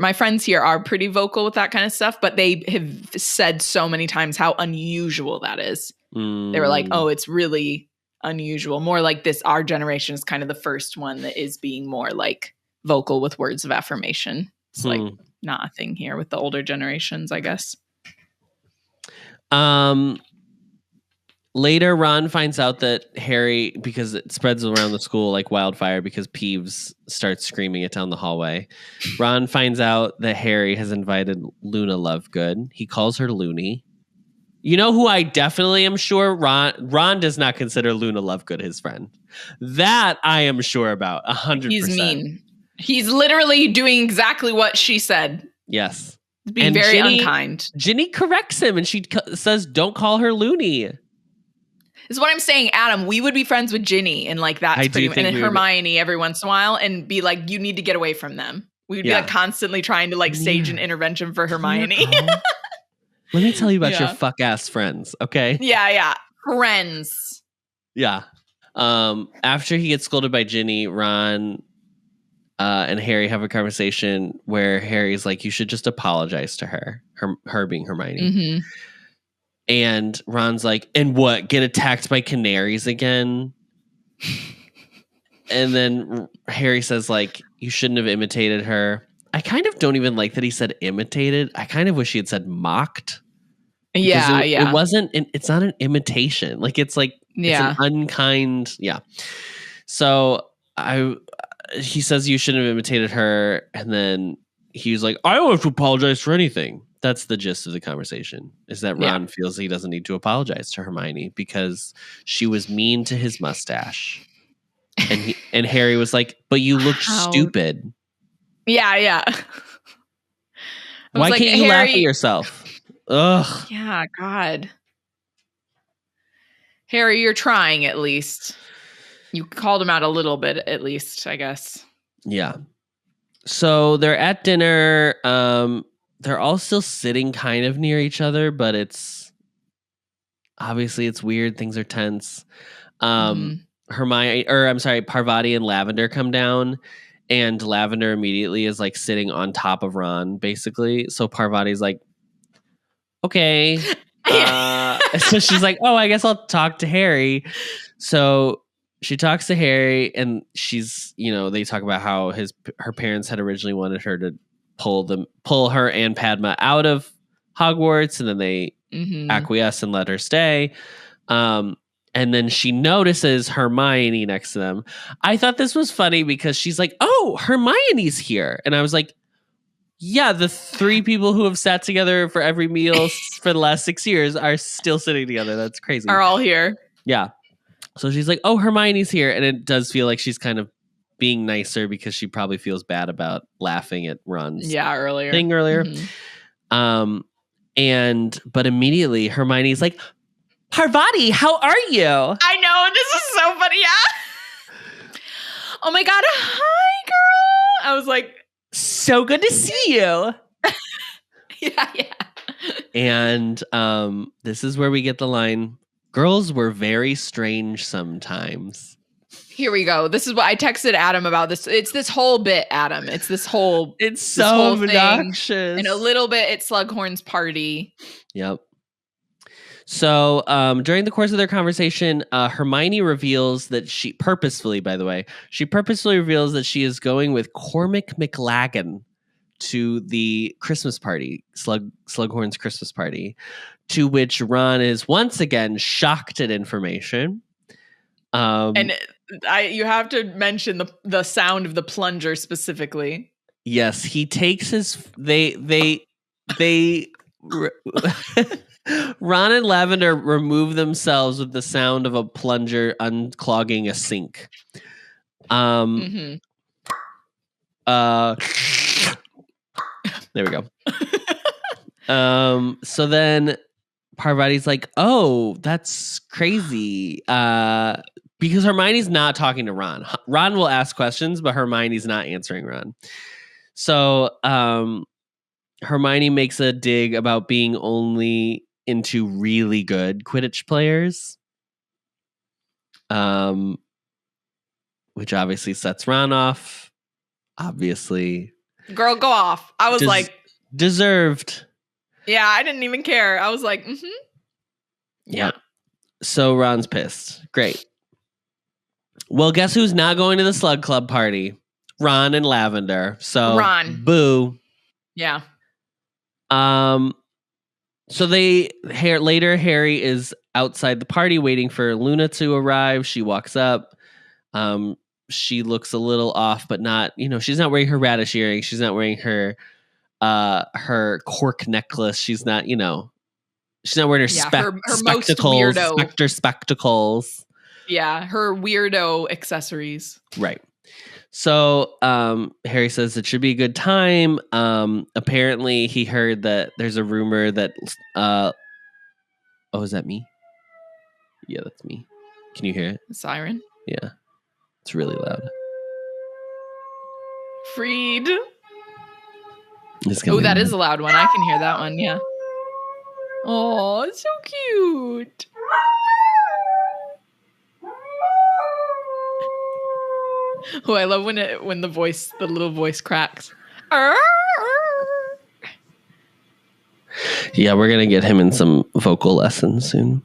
are pretty vocal with that kind of stuff, but they have said so many times how unusual that is. They were like, oh, it's really unusual. More like this, our generation is kind of the first one that is being more like vocal with words of affirmation. It's like not a thing here with the older generations, I guess. Later, Ron finds out that Harry, because it spreads around the school like wildfire because Peeves starts screaming it down the hallway. Ron finds out that Harry has invited Luna Lovegood. He calls her Loony. You know who I definitely am sure? Ron does not consider Luna Lovegood his friend. That I am sure about, 100%. He's mean. He's literally doing exactly what she said. Yes. Being very unkind. Ginny corrects him and she says, don't call her Loony. Is what I'm saying, Adam. We would be friends with Ginny and like that's pretty much, and then Hermione every once in a while, and be like, you need to get away from them. We would be like constantly trying to like stage an intervention for Hermione. Let me tell you about your fuck ass friends, okay? Yeah. Friends. Yeah. After he gets scolded by Ginny, Ron and Harry have a conversation where Harry's like, you should just apologize to her being Hermione. Mm-hmm. And Ron's like, and what? Get attacked by canaries again? And then Harry says, like, you shouldn't have imitated her. I kind of don't even like that he said imitated. I kind of wish he had said mocked. Yeah. It wasn't, it's not an imitation. Like, it's like, it's an unkind. Yeah. So he says you shouldn't have imitated her. And then he was like, I don't have to apologize for anything. That's the gist of the conversation, is that Ron feels he doesn't need to apologize to Hermione because she was mean to his mustache. And Harry was like, but you look stupid. Yeah. Why can't you laugh at yourself? Ugh. Yeah, God. Harry, you're trying at least. You called him out a little bit at least, I guess. Yeah. So they're at dinner. They're all still sitting kind of near each other, but it's weird. Things are tense. Parvati and Lavender come down, and Lavender immediately is like sitting on top of Ron, basically. So Parvati's like, okay. So she's like, oh, I guess I'll talk to Harry. So she talks to Harry, and she's, they talk about how her parents had originally wanted her to pull her and Padma out of Hogwarts, and then they acquiesce and let her stay. And then she notices Hermione next to them. I thought this was funny because she's like, oh, Hermione's here. And I was like, yeah, the 3 people who have sat together for every meal for the last 6 years are still sitting together. That's crazy. Are all here. Yeah. So she's like, oh, Hermione's here. And it does feel like she's kind of being nicer because she probably feels bad about laughing at Ron's thing earlier. Mm-hmm. But immediately Hermione's like, Parvati, how are you? I know, this is so funny. Yeah. Oh my God, hi girl. I was like, so good to see you. Yeah. And this is where we get the line, girls were very strange sometimes. Here we go. This is what I texted Adam about this. It's this whole bit, Adam. It's so obnoxious. And a little bit at Slughorn's party. Yep. So during the course of their conversation, Hermione reveals that she purposefully reveals that she is going with Cormac McLaggen to the Christmas party, Slughorn's Christmas party, to which Ron is once again shocked at information. And you have to mention the sound of the plunger specifically. Yes, he takes his Ron and Lavender remove themselves with the sound of a plunger unclogging a sink. There we go. So then Parvati's like, oh, that's crazy. Because Hermione's not talking to Ron. Ron will ask questions, but Hermione's not answering Ron. So Hermione makes a dig about being only into really good Quidditch players. Which obviously sets Ron off. Obviously. Girl, go off. I was like... Deserved. Yeah, I didn't even care. I was like, mm-hmm. Yeah. Yep. So Ron's pissed. Great. Well, guess who's not going to the Slug Club party? Ron and Lavender. So Ron. Boo. Yeah. So later Harry is outside the party waiting for Luna to arrive. She walks up. She looks a little off, but not, she's not wearing her radish earrings. She's not wearing her cork necklace. She's not, she's not wearing her, her spectacles, most weirdo specter spectacles. Yeah, her weirdo accessories. Right. So Harry says it should be a good time. Apparently he heard that there's a rumor that is that me? Yeah, that's me. Can you hear it? The siren? Yeah. It's really loud. Freed. Oh, that is a loud one. I can hear that one, yeah. Oh, it's so cute. Oh, I love when the little voice cracks. Yeah, we're gonna get him in some vocal lessons soon.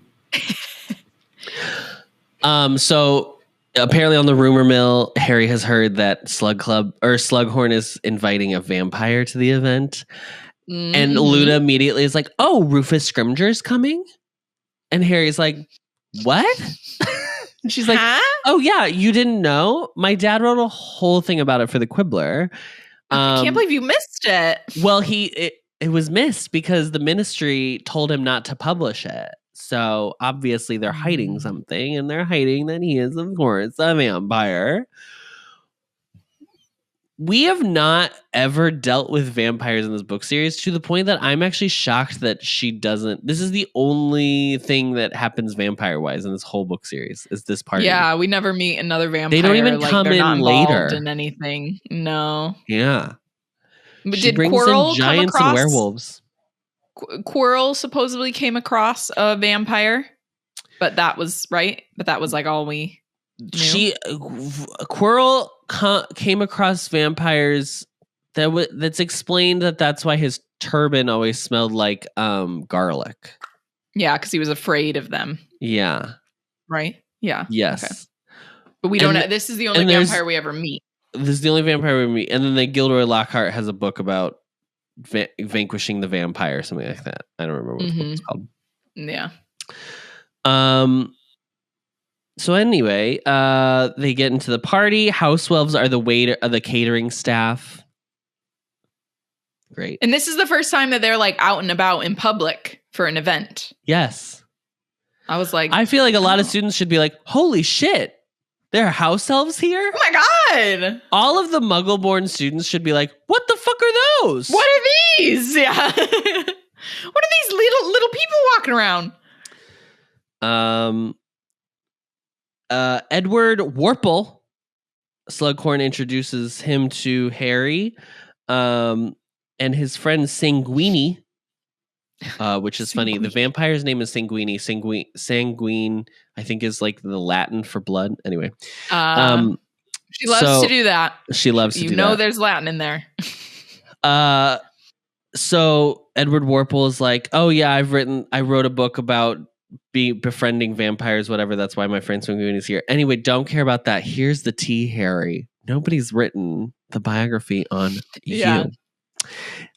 So apparently on the rumor mill, Harry has heard that Slughorn is inviting a vampire to the event. Mm-hmm. And Luna immediately is like, "Oh, Rufus Scrimgeour's coming?" And Harry's like, "What?" She's like, "Oh yeah, you didn't know? My dad wrote a whole thing about it for the Quibbler." I can't believe you missed it. Well, it was missed because the Ministry told him not to publish it. So obviously they're hiding something, and they're hiding that he is, of course, a vampire. We have not ever dealt with vampires in this book series, to the point that I'm actually shocked that she doesn't. This is the only thing that happens vampire-wise in this whole book series, is this party. Yeah, we never meet another vampire. They don't even come they're in not later in anything. No. Yeah. Did Quirrell in giants and werewolves? Quirrell supposedly came across a vampire, but that was right. But that was like all we knew. Quirrell came across vampires. That's explained that's why his turban always smelled like garlic. Yeah, because he was afraid of them. Yeah. Right. Yeah. Yes. Okay. But we don't know. This is the only vampire we ever meet. This is the only vampire we meet, and then Gilderoy Lockhart has a book about vanquishing the vampire, something like that. I don't remember what the book is called. Yeah. So anyway, they get into the party. House elves are the catering staff. Great. And this is the first time that they're like out and about in public for an event. Yes. I was like, I feel like a lot of students should be like, holy shit, there are house elves here? Oh my God. All of the Muggle-born students should be like, what the fuck are those? What are these? Yeah. What are these little people walking around? Edward Warple, Slughorn introduces him to Harry, and his friend Sanguini, which is funny. The vampire's name is Sanguini. Sanguine, I think, is like the Latin for blood. Anyway, she loves to do that. She loves to do that. You know, there's Latin in there. So Edward Warple is like, oh yeah, I wrote a book about befriending vampires, whatever. That's why my friend Sanguini is here. Anyway, don't care about that. Here's the tea, Harry. Nobody's written the biography on you.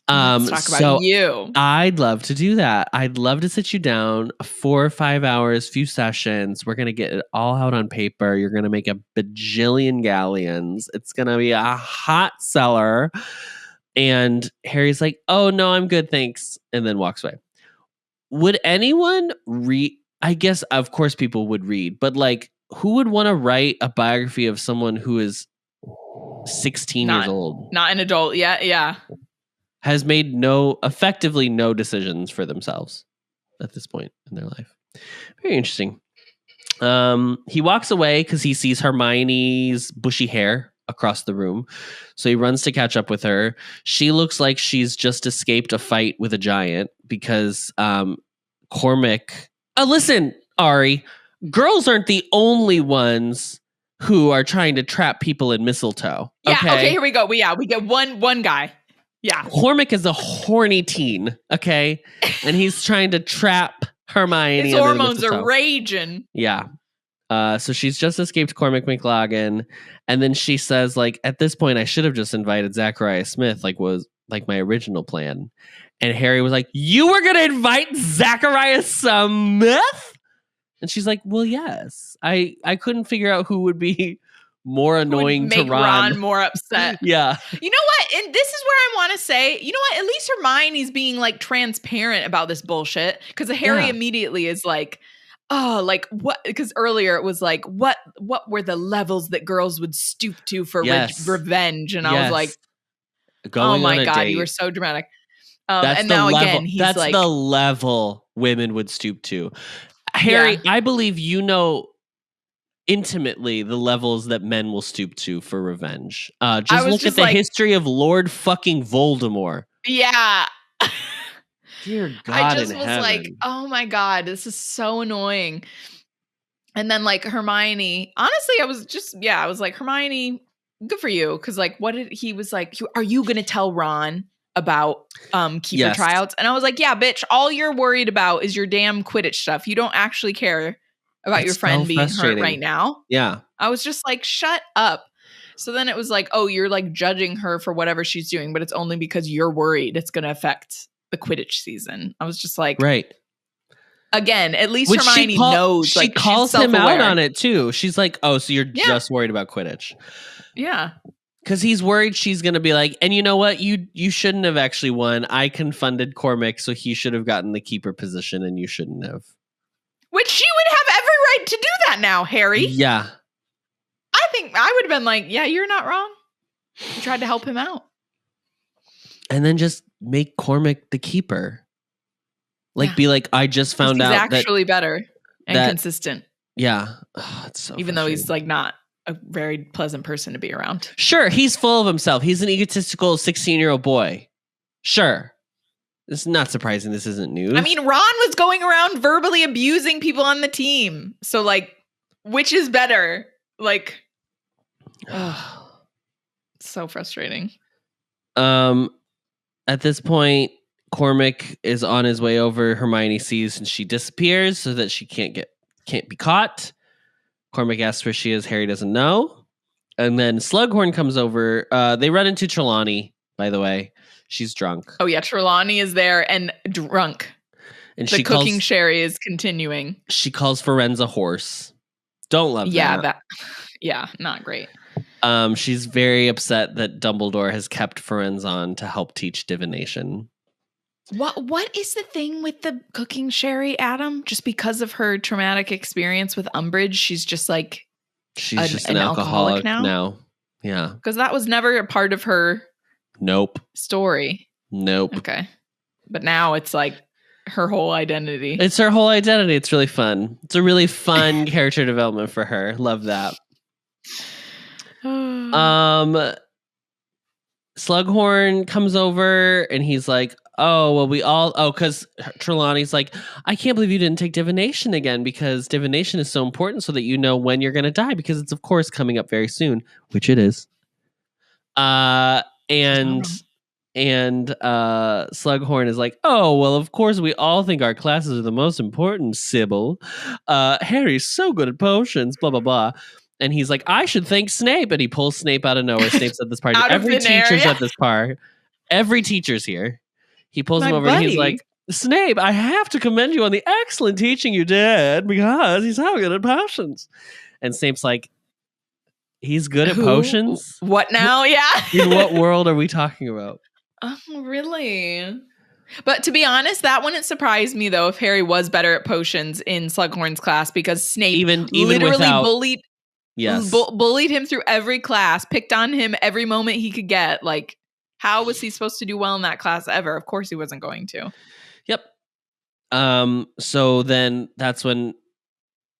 Let's talk about you. I'd love to do that. I'd love to sit you down 4 or 5 hours, few sessions. We're going to get it all out on paper. You're going to make a bajillion galleons. It's going to be a hot seller. And Harry's like, oh no, I'm good. Thanks. And then walks away. Would anyone read? I guess, of course, people would read, but like, who would want to write a biography of someone who is 16 years old? Not an adult yet. Yeah. Has made effectively no decisions for themselves at this point in their life. Very interesting. He walks away because he sees Hermione's bushy hair across the room. So he runs to catch up with her. She looks like she's just escaped a fight with a giant because Cormac... listen, Ari, girls aren't the only ones who are trying to trap people in mistletoe. Yeah, okay, here we go. We get one guy. Yeah. Cormac is a horny teen, okay? And he's trying to trap Hermione. His hormones are raging. Yeah. So she's just escaped Cormac McLaggen. And then she says, like, at this point, I should have just invited Zachariah Smith. Like, was like my original plan. And Harry was like, you were going to invite Zachariah Smith? And she's like, well, yes. I couldn't figure out who would be more annoying to Ron. More upset. Yeah. You know what? And this is where I want to say, you know what? At least Hermione's being like transparent about this bullshit. Because Harry immediately is like, oh, like what? Because earlier it was like, what were the levels that girls would stoop to for revenge? And I was like, oh my God, you were so dramatic. And now again, he's that's like, the level women would stoop to. Harry, I believe you know intimately the levels that men will stoop to for revenge. Just look at the history of Lord fucking Voldemort. Yeah. Dear God, I just was like, oh my God, this is so annoying. And then like Hermione, honestly, I was like, Hermione, good for you. Cause like, he was like, are you going to tell Ron about keeper tryouts? And I was like, yeah, bitch, all you're worried about is your damn Quidditch stuff. You don't actually care about your friend being hurt right now. Yeah. I was just like, shut up. So then it was like, oh, you're like judging her for whatever she's doing, but it's only because you're worried it's going to affect the Quidditch season. I was just like, right. Again, at least Hermione knows. She calls him out on it too. She's like, oh, so you're just worried about Quidditch. Yeah. Because he's worried she's going to be like, and you know what? You shouldn't have actually won. I confunded Cormac, so he should have gotten the keeper position, and you shouldn't have. Which she would have every right to do that now, Harry. Yeah. I think I would have been like, yeah, you're not wrong. You tried to help him out. And then just make Cormac the keeper. Like, be like, I just found out he's actually better and consistent. Yeah. Oh, it's so even though he's like not a very pleasant person to be around. Sure, he's full of himself. He's an egotistical 16-year-old boy. Sure. It's not surprising this isn't news. I mean, Ron was going around verbally abusing people on the team. So, like, which is better? Like, so frustrating. At this point, Cormac is on his way over. Hermione sees and she disappears so that she can't be caught. Cormac asks where she is. Harry doesn't know. And then Slughorn comes over. They run into Trelawney, by the way. She's drunk. Oh, yeah. Trelawney is there and drunk. And the cooking sherry is continuing. She calls Firenze a horse. Don't love that. Yeah, not great. She's very upset that Dumbledore has kept Firenze on to help teach divination. What is the thing with the cooking sherry, Adam? Just because of her traumatic experience with Umbridge, she's just like just an alcoholic now. Yeah. Because that was never a part of her story. Nope. Okay. But now it's like her whole identity. It's her whole identity. It's really fun. It's a really fun character development for her. Love that. Slughorn comes over and he's like, because Trelawney's like, I can't believe you didn't take divination again, because divination is so important so that you know when you're going to die, because it's of course coming up very soon, which it is. And Slughorn is like, oh, well, of course we all think our classes are the most important, Sybil. Harry's so good at potions, blah, blah, blah. And he's like, I should thank Snape. And he pulls Snape out of nowhere. Snape's at this party. Every teacher's at this party. Every teacher's here. He pulls him over and he's like, Snape, I have to commend you on the excellent teaching you did, because he's so good at potions. And Snape's like, he's good at potions? What now? Yeah. In what world are we talking about? Oh, really? But to be honest, that wouldn't surprise me, though, if Harry was better at potions in Slughorn's class, because Snape even literally without, bullied him through every class, picked on him every moment he could get. Like, how was he supposed to do well in that class ever? Of course he wasn't going to. Yep. So then that's when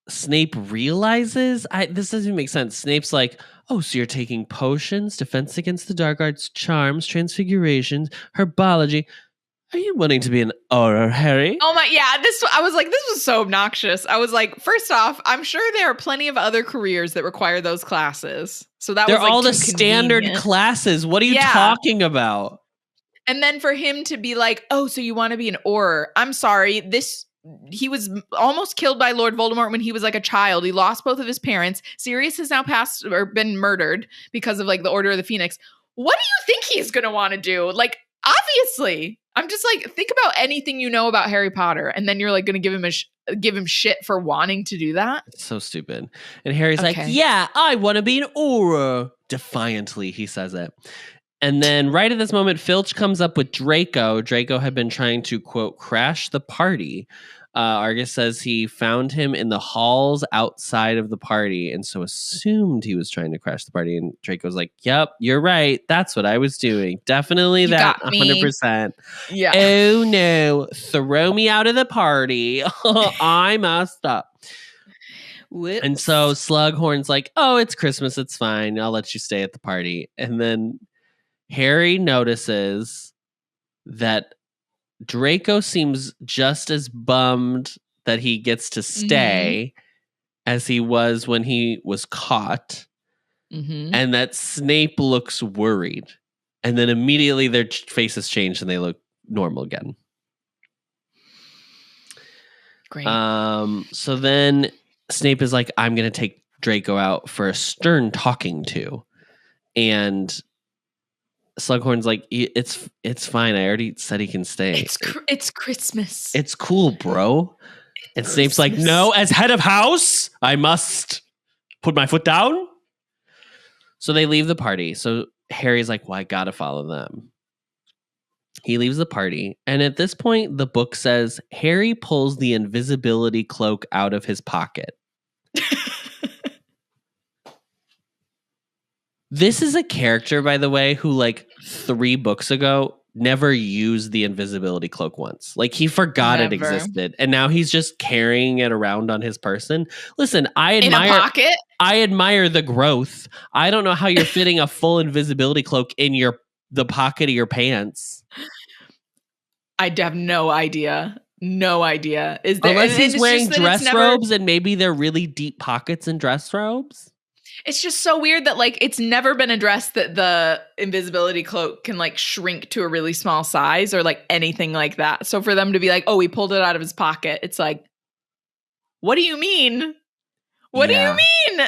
Snape realizes, this doesn't make sense. Snape's like, oh, so you're taking potions, defense against the dark arts, charms, transfigurations, herbology. Are you wanting to be an Auror, Harry? Oh my, yeah. I was like, this was so obnoxious. I was like, first off, I'm sure there are plenty of other careers that require those classes. So that they're was like all the standard classes. What are you talking about? And then for him to be like, oh, so you want to be an Auror? I'm sorry. He was almost killed by Lord Voldemort when he was like a child. He lost both of his parents. Sirius has now passed or been murdered because of like the Order of the Phoenix. What do you think he's going to want to do? Like, Obviously. I'm just like, think about anything you know about Harry Potter, and then you're like going to give him shit for wanting to do that. It's so stupid. And Harry's like, yeah, I want to be an Auror. Defiantly, he says it. And then right at this moment, Filch comes up with Draco. Draco had been trying to, quote, crash the party. Argus says he found him in the halls outside of the party and so assumed he was trying to crash the party. And Draco's like, yep, you're right. That's what I was doing. Definitely that 100%. Yeah. Oh, no. Throw me out of the party. I messed up. Whoops. And so Slughorn's like, oh, it's Christmas. It's fine. I'll let you stay at the party. And then Harry notices that Draco seems just as bummed that he gets to stay as he was when he was caught. And that Snape looks worried. And then immediately their faces change and they look normal again. Great. So then Snape is like, I'm going to take Draco out for a stern talking to. And Slughorn's like, it's fine. I already said he can stay. It's Christmas. It's cool, bro. And Snape's like, no, as head of house, I must put my foot down. So they leave the party. So Harry's like, well, I gotta follow them. He leaves the party. And at this point, the book says Harry pulls the invisibility cloak out of his pocket. This is a character, by the way, who like 3 books ago never used the invisibility cloak once. Like he forgot it existed. And now he's just carrying it around on his person. Listen, in a pocket? I admire the growth. I don't know how you're fitting a full invisibility cloak in the pocket of your pants. I have no idea. No idea. Is there, unless he's wearing dress robes and maybe they're really deep pockets in dress robes? It's just so weird that like it's never been addressed that the invisibility cloak can like shrink to a really small size or like anything like that. So for them to be like, oh, he pulled it out of his pocket. It's like, what do you mean? What do you mean?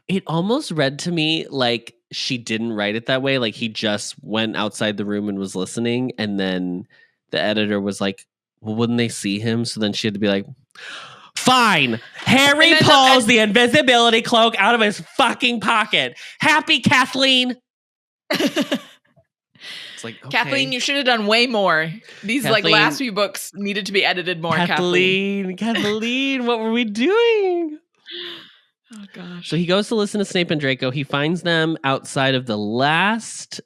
It almost read to me like she didn't write it that way. Like he just went outside the room and was listening. And then the editor was like, well, wouldn't they see him? So then she had to be like, fine. Harry pulls the invisibility cloak out of his fucking pocket. Happy, Kathleen. It's like, okay. Kathleen, you should have done way more. These like last few books needed to be edited more. Kathleen, what were we doing? Oh gosh. So he goes to listen to Snape and Draco. He finds them outside of the last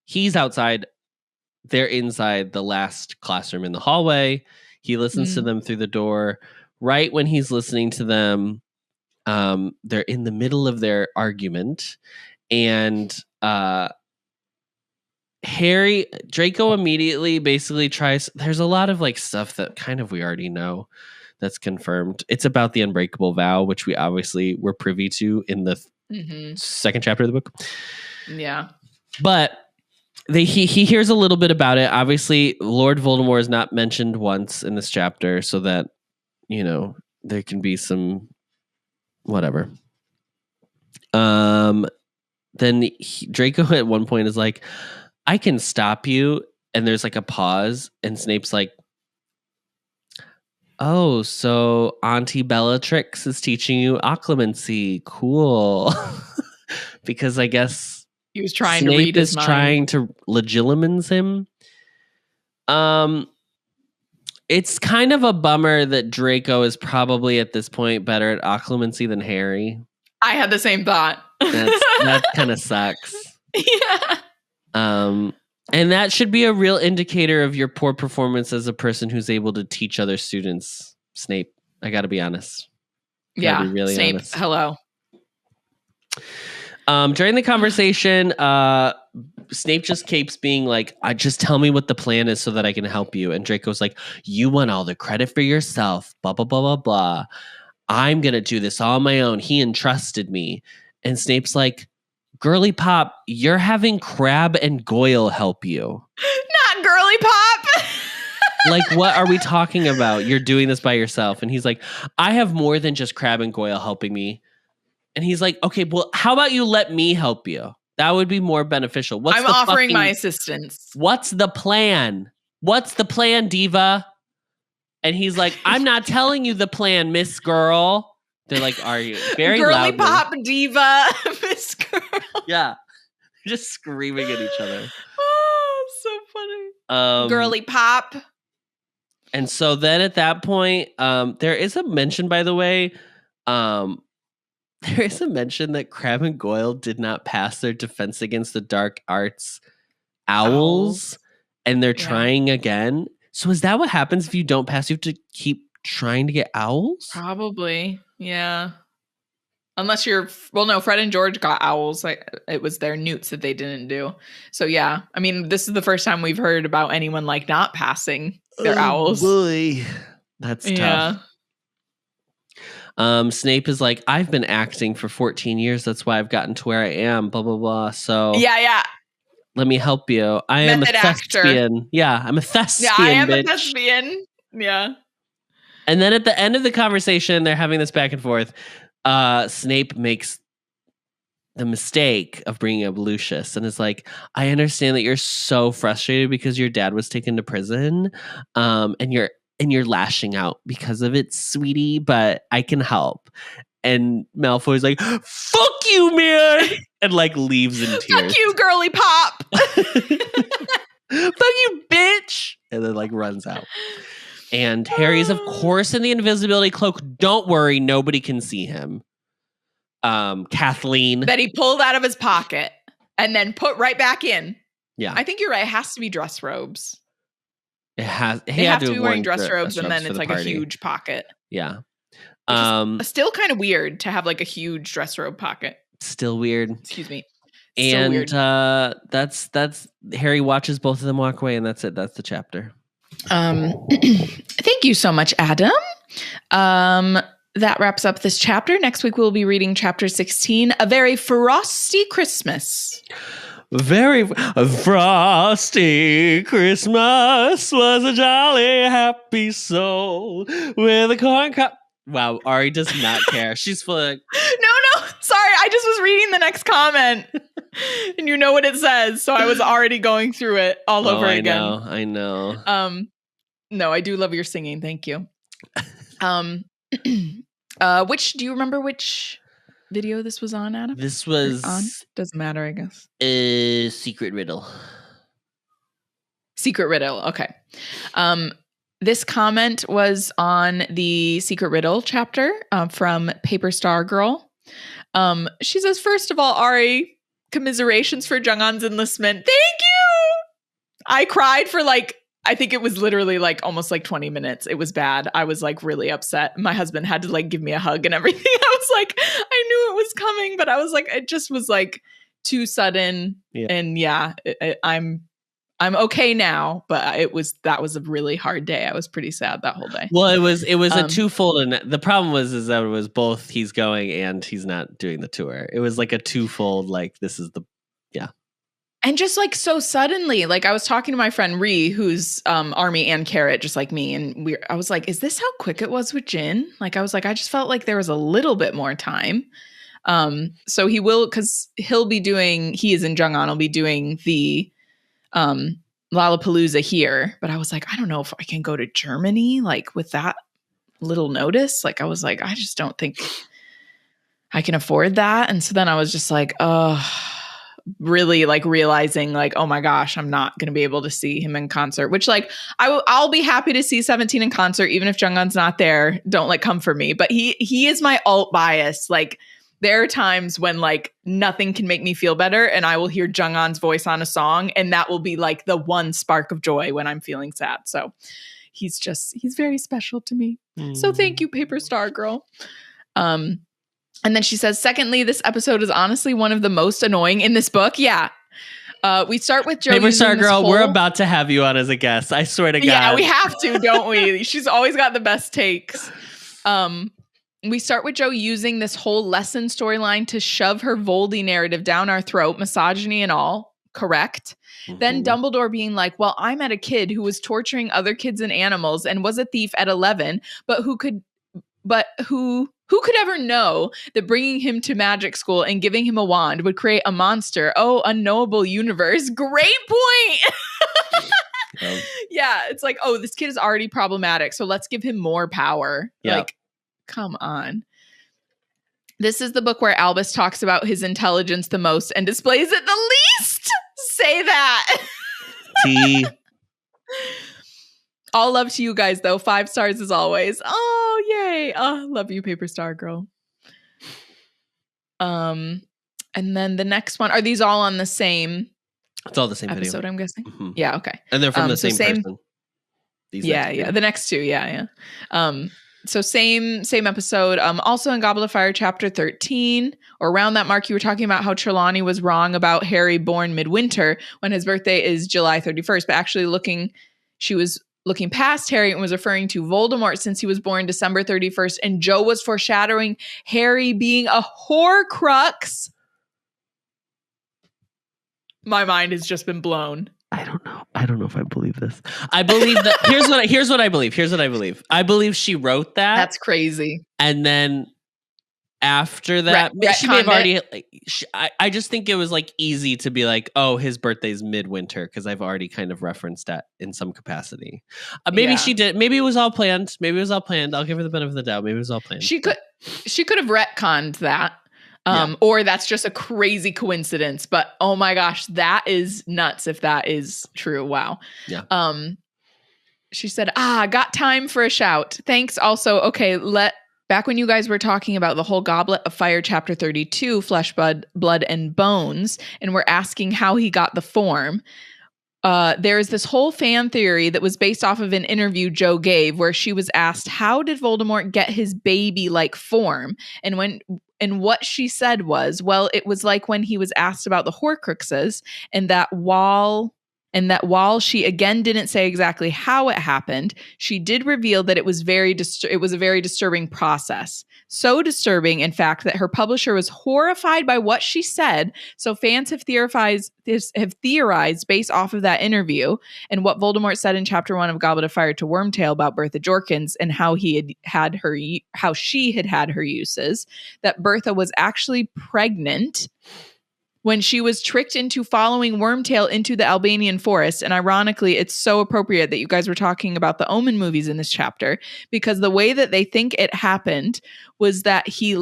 he's outside. They're inside the last classroom in the hallway. He listens to them through the door. Right when he's listening to them, they're in the middle of their argument. And Draco immediately basically tries. There's a lot of like stuff that kind of we already know that's confirmed. It's about the unbreakable vow, which we obviously were privy to in the second chapter of the book. Yeah. But he hears a little bit about it. Obviously, Lord Voldemort is not mentioned once in this chapter, so that, you know, there can be some whatever. Then Draco at one point is like, I can stop you. And there's like a pause. And Snape's like, oh, so Auntie Bellatrix is teaching you occlumency. Cool. Because I guess he was trying Snape to read his is trying to legilimens him. It's kind of a bummer that Draco is probably at this point better at occlumency than Harry. I had the same thought. That kind of sucks. Yeah. And that should be a real indicator of your poor performance as a person who's able to teach other students. Snape, I got to be honest. Yeah, be really Snape, honest. Hello. During the conversation, Snape just keeps being like, just tell me what the plan is so that I can help you. And Draco's like, you want all the credit for yourself, blah, blah, blah, blah, blah. I'm going to do this all on my own. He entrusted me. And Snape's like, girly pop, you're having Crabbe and Goyle help you. Not girly pop. Like, what are we talking about? You're doing this by yourself. And he's like, I have more than just Crabbe and Goyle helping me. And he's like, okay, well, how about you let me help you? That would be more beneficial. I'm offering my assistance. What's the plan? What's the plan, diva? And he's like, I'm not telling you the plan, Miss Girl. They're like, are you? Very girly loudly. pop diva, Miss Girl. Yeah. Just screaming at each other. Oh, so funny. Girly pop. And so then at that point, there is a mention, by the way, there is a mention that Crabbe and Goyle did not pass their defense against the dark arts owls. And they're trying again. So is that what happens if you don't pass? You have to keep trying to get owls? Probably. Yeah. Unless you're, well, no, Fred and George got owls. Like, it was their newts that they didn't do. So yeah, I mean, this is the first time we've heard about anyone like not passing their owls. Boy. That's tough. Snape is like, I've been acting for 14 years. That's why I've gotten to where I am, blah, blah, blah. So yeah. Let me help you. I am a thespian. Actor. Yeah, I'm a thespian. Yeah, I am bitch. a thespian. Yeah. And then at the end of the conversation, they're having this back and forth. Snape makes the mistake of bringing up Lucius and is like, I understand that you're so frustrated because your dad was taken to prison, and you're lashing out because of it, sweetie, but I can help. And Malfoy's like, fuck you, man! And like leaves in tears. Fuck you, girly pop! Fuck you, bitch! And then like runs out. And Harry's, of course, in the invisibility cloak. Don't worry, nobody can see him. Kathleen. That he pulled out of his pocket and then put right back in. Yeah. I think you're right. It has to be dress robes. It has. They have to be wearing dress robes and then it's like party. A huge pocket. Yeah. Still kind of weird to have like a huge dress robe pocket. Still weird. Excuse me. And that's Harry watches both of them walk away, and that's it. That's the chapter. Thank you so much, Adam. That wraps up this chapter. Next week we'll be reading chapter 16, A Very Frosty Christmas. Very frosty Christmas was a jolly happy soul with a corn cup. Wow, Ari does not care. She's full of... No, sorry. I just was reading the next comment. And you know what it says, so I was already going through it all over again. I know. No, I do love your singing. Thank you. Do you remember which video this was on, Adam? This was on? Doesn't matter, I guess. Secret Riddle. Secret Riddle. Okay. This comment was on the Secret Riddle chapter from Paper Star Girl. She says, first of all, Ari, commiserations for Jung-On's enlistment. Thank you! I cried for I think it was literally almost 20 minutes. It was bad. I was really upset. My husband had to give me a hug and everything. I was I knew it was coming, but I was it just was too sudden. Yeah. And yeah, I'm okay now, but that was a really hard day. I was pretty sad that whole day. Well, it was a twofold, and the problem was that it was both he's going and he's not doing the tour. It was a twofold. This is the and just so suddenly. I was talking to my friend Ree, who's Army and Carrot, just like me, and I was is this how quick it was with Jin? I was I just felt there was a little bit more time. So he will, because he is in Jung-On, will be doing the Lollapalooza here, but I was I don't know if I can go to Germany with that little notice. I was I just don't think I can afford that. And so then I was just really realizing oh my gosh, I'm not going to be able to see him in concert, which I'll be happy to see 17 in concert even if Jung-On's not there. Don't come for me, but he is my alt bias. There are times when nothing can make me feel better, and I will hear Jung-On's voice on a song, and that will be the one spark of joy when I'm feeling sad. So he's very special to me. So thank you, Paper Star Girl. And then she says, secondly, this episode is honestly one of the most annoying in this book. Yeah. We start with Jo. Paper Star Girl, we're about to have you on as a guest. I swear to God. Yeah, we have to, don't we? She's always got the best takes. We start with Jo using this whole lesson storyline to shove her Voldy narrative down our throat, misogyny and all. Correct. Mm-hmm. Then Dumbledore being well, I met a kid who was torturing other kids and animals and was a thief at 11, but who Who could ever know that bringing him to magic school and giving him a wand would create a monster? Oh, unknowable universe. Great point. Yep. Yeah, it's like, oh, this kid is already problematic, so let's give him more power. Yep. Like, come on. This is the book where Albus talks about his intelligence the most and displays it the least. Say that. T. All love to you guys, though. 5 stars as always. Oh, yay. Oh, love you, Paper Star Girl. And then the next one. Are these all on the same It's all the same episode, video. I'm guessing? Mm-hmm. Yeah, okay. And they're from the same person. Yeah. The next two, yeah. So same episode. Also in Goblet of Fire, chapter 13, or around that mark, you were talking about how Trelawney was wrong about Harry born midwinter when his birthday is July 31st, but actually she was looking past Harry and was referring to Voldemort since he was born December 31st, and Jo was foreshadowing Harry being a Horcrux. My mind has just been blown. I don't know if I believe this. I believe that here's what I believe. I believe she wrote that. That's crazy. And then after that, she may have already. I just think it was like easy to be like, oh, his birthday's midwinter because I've already kind of referenced that in some capacity. Maybe she did. Maybe it was all planned. I'll give her the benefit of the doubt. Maybe it was all planned. She could have retconned that. Or that's just a crazy coincidence. But oh my gosh, that is nuts if that is true. Wow. Yeah. She said, got time for a shout. Thanks. Also, okay, back when you guys were talking about the whole Goblet of Fire chapter 32, Flesh, Blood, and Bones, and we're asking how he got the form. There is this whole fan theory that was based off of an interview Jo gave where she was asked, how did Voldemort get his baby-like form? And what she said was, well, it was like when he was asked about the Horcruxes, and that while she again didn't say exactly how it happened, she did reveal that it was a very disturbing process. So disturbing, in fact, that her publisher was horrified by what she said. So fans have theorized based off of that interview and what Voldemort said in chapter 1 of Goblet of Fire to Wormtail about Bertha Jorkins and how she had had her uses, that Bertha was actually pregnant when she was tricked into following Wormtail into the Albanian forest. And ironically, it's so appropriate that you guys were talking about the Omen movies in this chapter, because the way that they think it happened was that he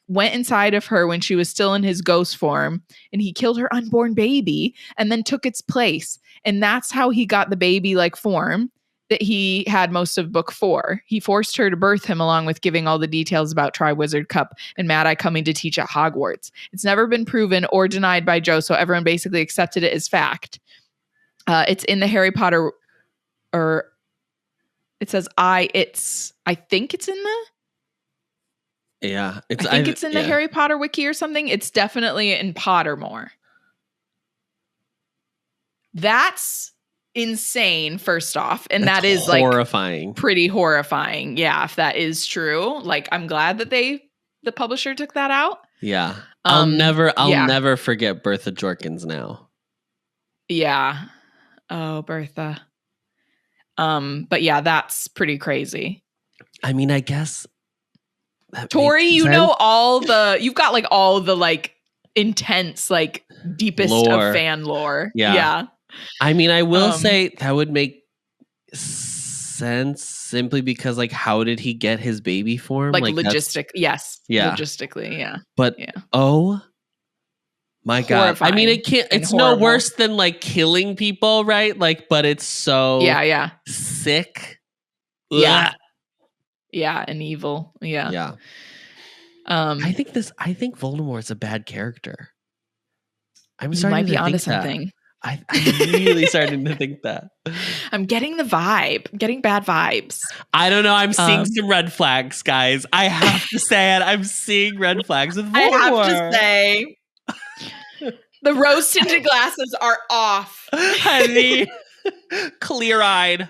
went inside of her when she was still in his ghost form, and he killed her unborn baby and then took its place. And that's how he got the baby-like form that he had most of book 4. He forced her to birth him, along with giving all the details about Triwizard Cup and Mad Eye coming to teach at Hogwarts. It's never been proven or denied by Jo, so everyone basically accepted it as fact. It's in the Harry Potter, or it says I think it's in the... Yeah. I think it's in the Harry Potter wiki or something. It's definitely in Pottermore. That's insane, first off, and that is horrifying. Pretty horrifying. Yeah, if that is true. Like, I'm glad that the publisher took that out. Yeah. I'll never forget Bertha Jorkins now. Yeah. Oh, Bertha. But yeah, that's pretty crazy. I mean, I guess Tori, you've got all the intense, deepest lore. of fan lore. Yeah. I mean, I will say that would make sense simply because, how did he get his baby form? Yes. Yeah. Logistically, yeah. But, oh my God. I mean, it's no worse than, killing people, right? But it's so sick. Yeah. Ugh. Yeah, and evil. Yeah. Yeah. I think Voldemort's a bad character. I'm starting to think something. I'm really starting to think that. I'm getting the vibe. I'm getting bad vibes. I don't know. I'm seeing some red flags, guys. I have to say it. I'm seeing red flags with Voldemort. I have to say, the rose-tinted glasses are off. Honey, clear-eyed.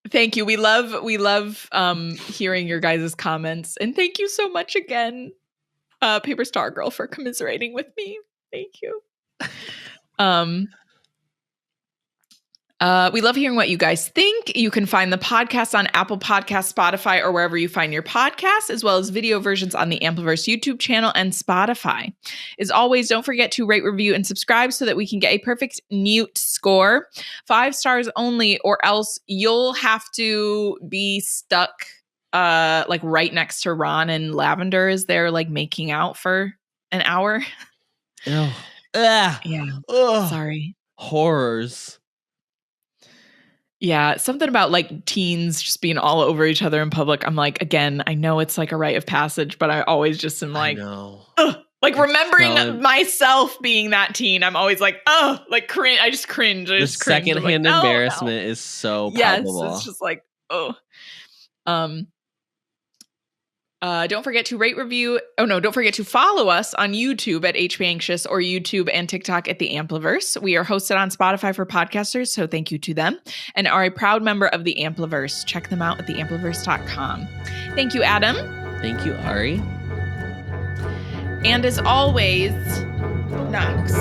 Thank you. We love hearing your guys' comments. And thank you so much again, Paper Star Girl, for commiserating with me. Thank you. We love hearing what you guys think. You can find the podcast on Apple Podcasts, Spotify, or wherever you find your podcasts, as well as video versions on the Ampliverse YouTube channel and Spotify. As always, don't forget to rate, review, and subscribe so that we can get a perfect Newt score. 5 stars only, or else you'll have to be stuck like right next to Ron and Lavender as they're like making out for an hour. Ew. Yeah. Ugh. Sorry. Horrors. Yeah, something about like teens just being all over each other in public. I'm like, again, I know it's like a rite of passage, but I always just am like, like remembering myself being that teen. I'm always like, like cringe. I just cringe. The secondhand embarrassment is so palpable. Yes, it's just like, don't forget to rate, review. Oh no, don't forget to follow us on YouTube at HP Anxious or YouTube and TikTok at the Ampliverse. We are hosted on Spotify for podcasters, so thank you to them, and are a proud member of the Ampliverse. Check them out at theampliverse.com. Thank you, Adam. Thank you, Ari. And as always, Knox.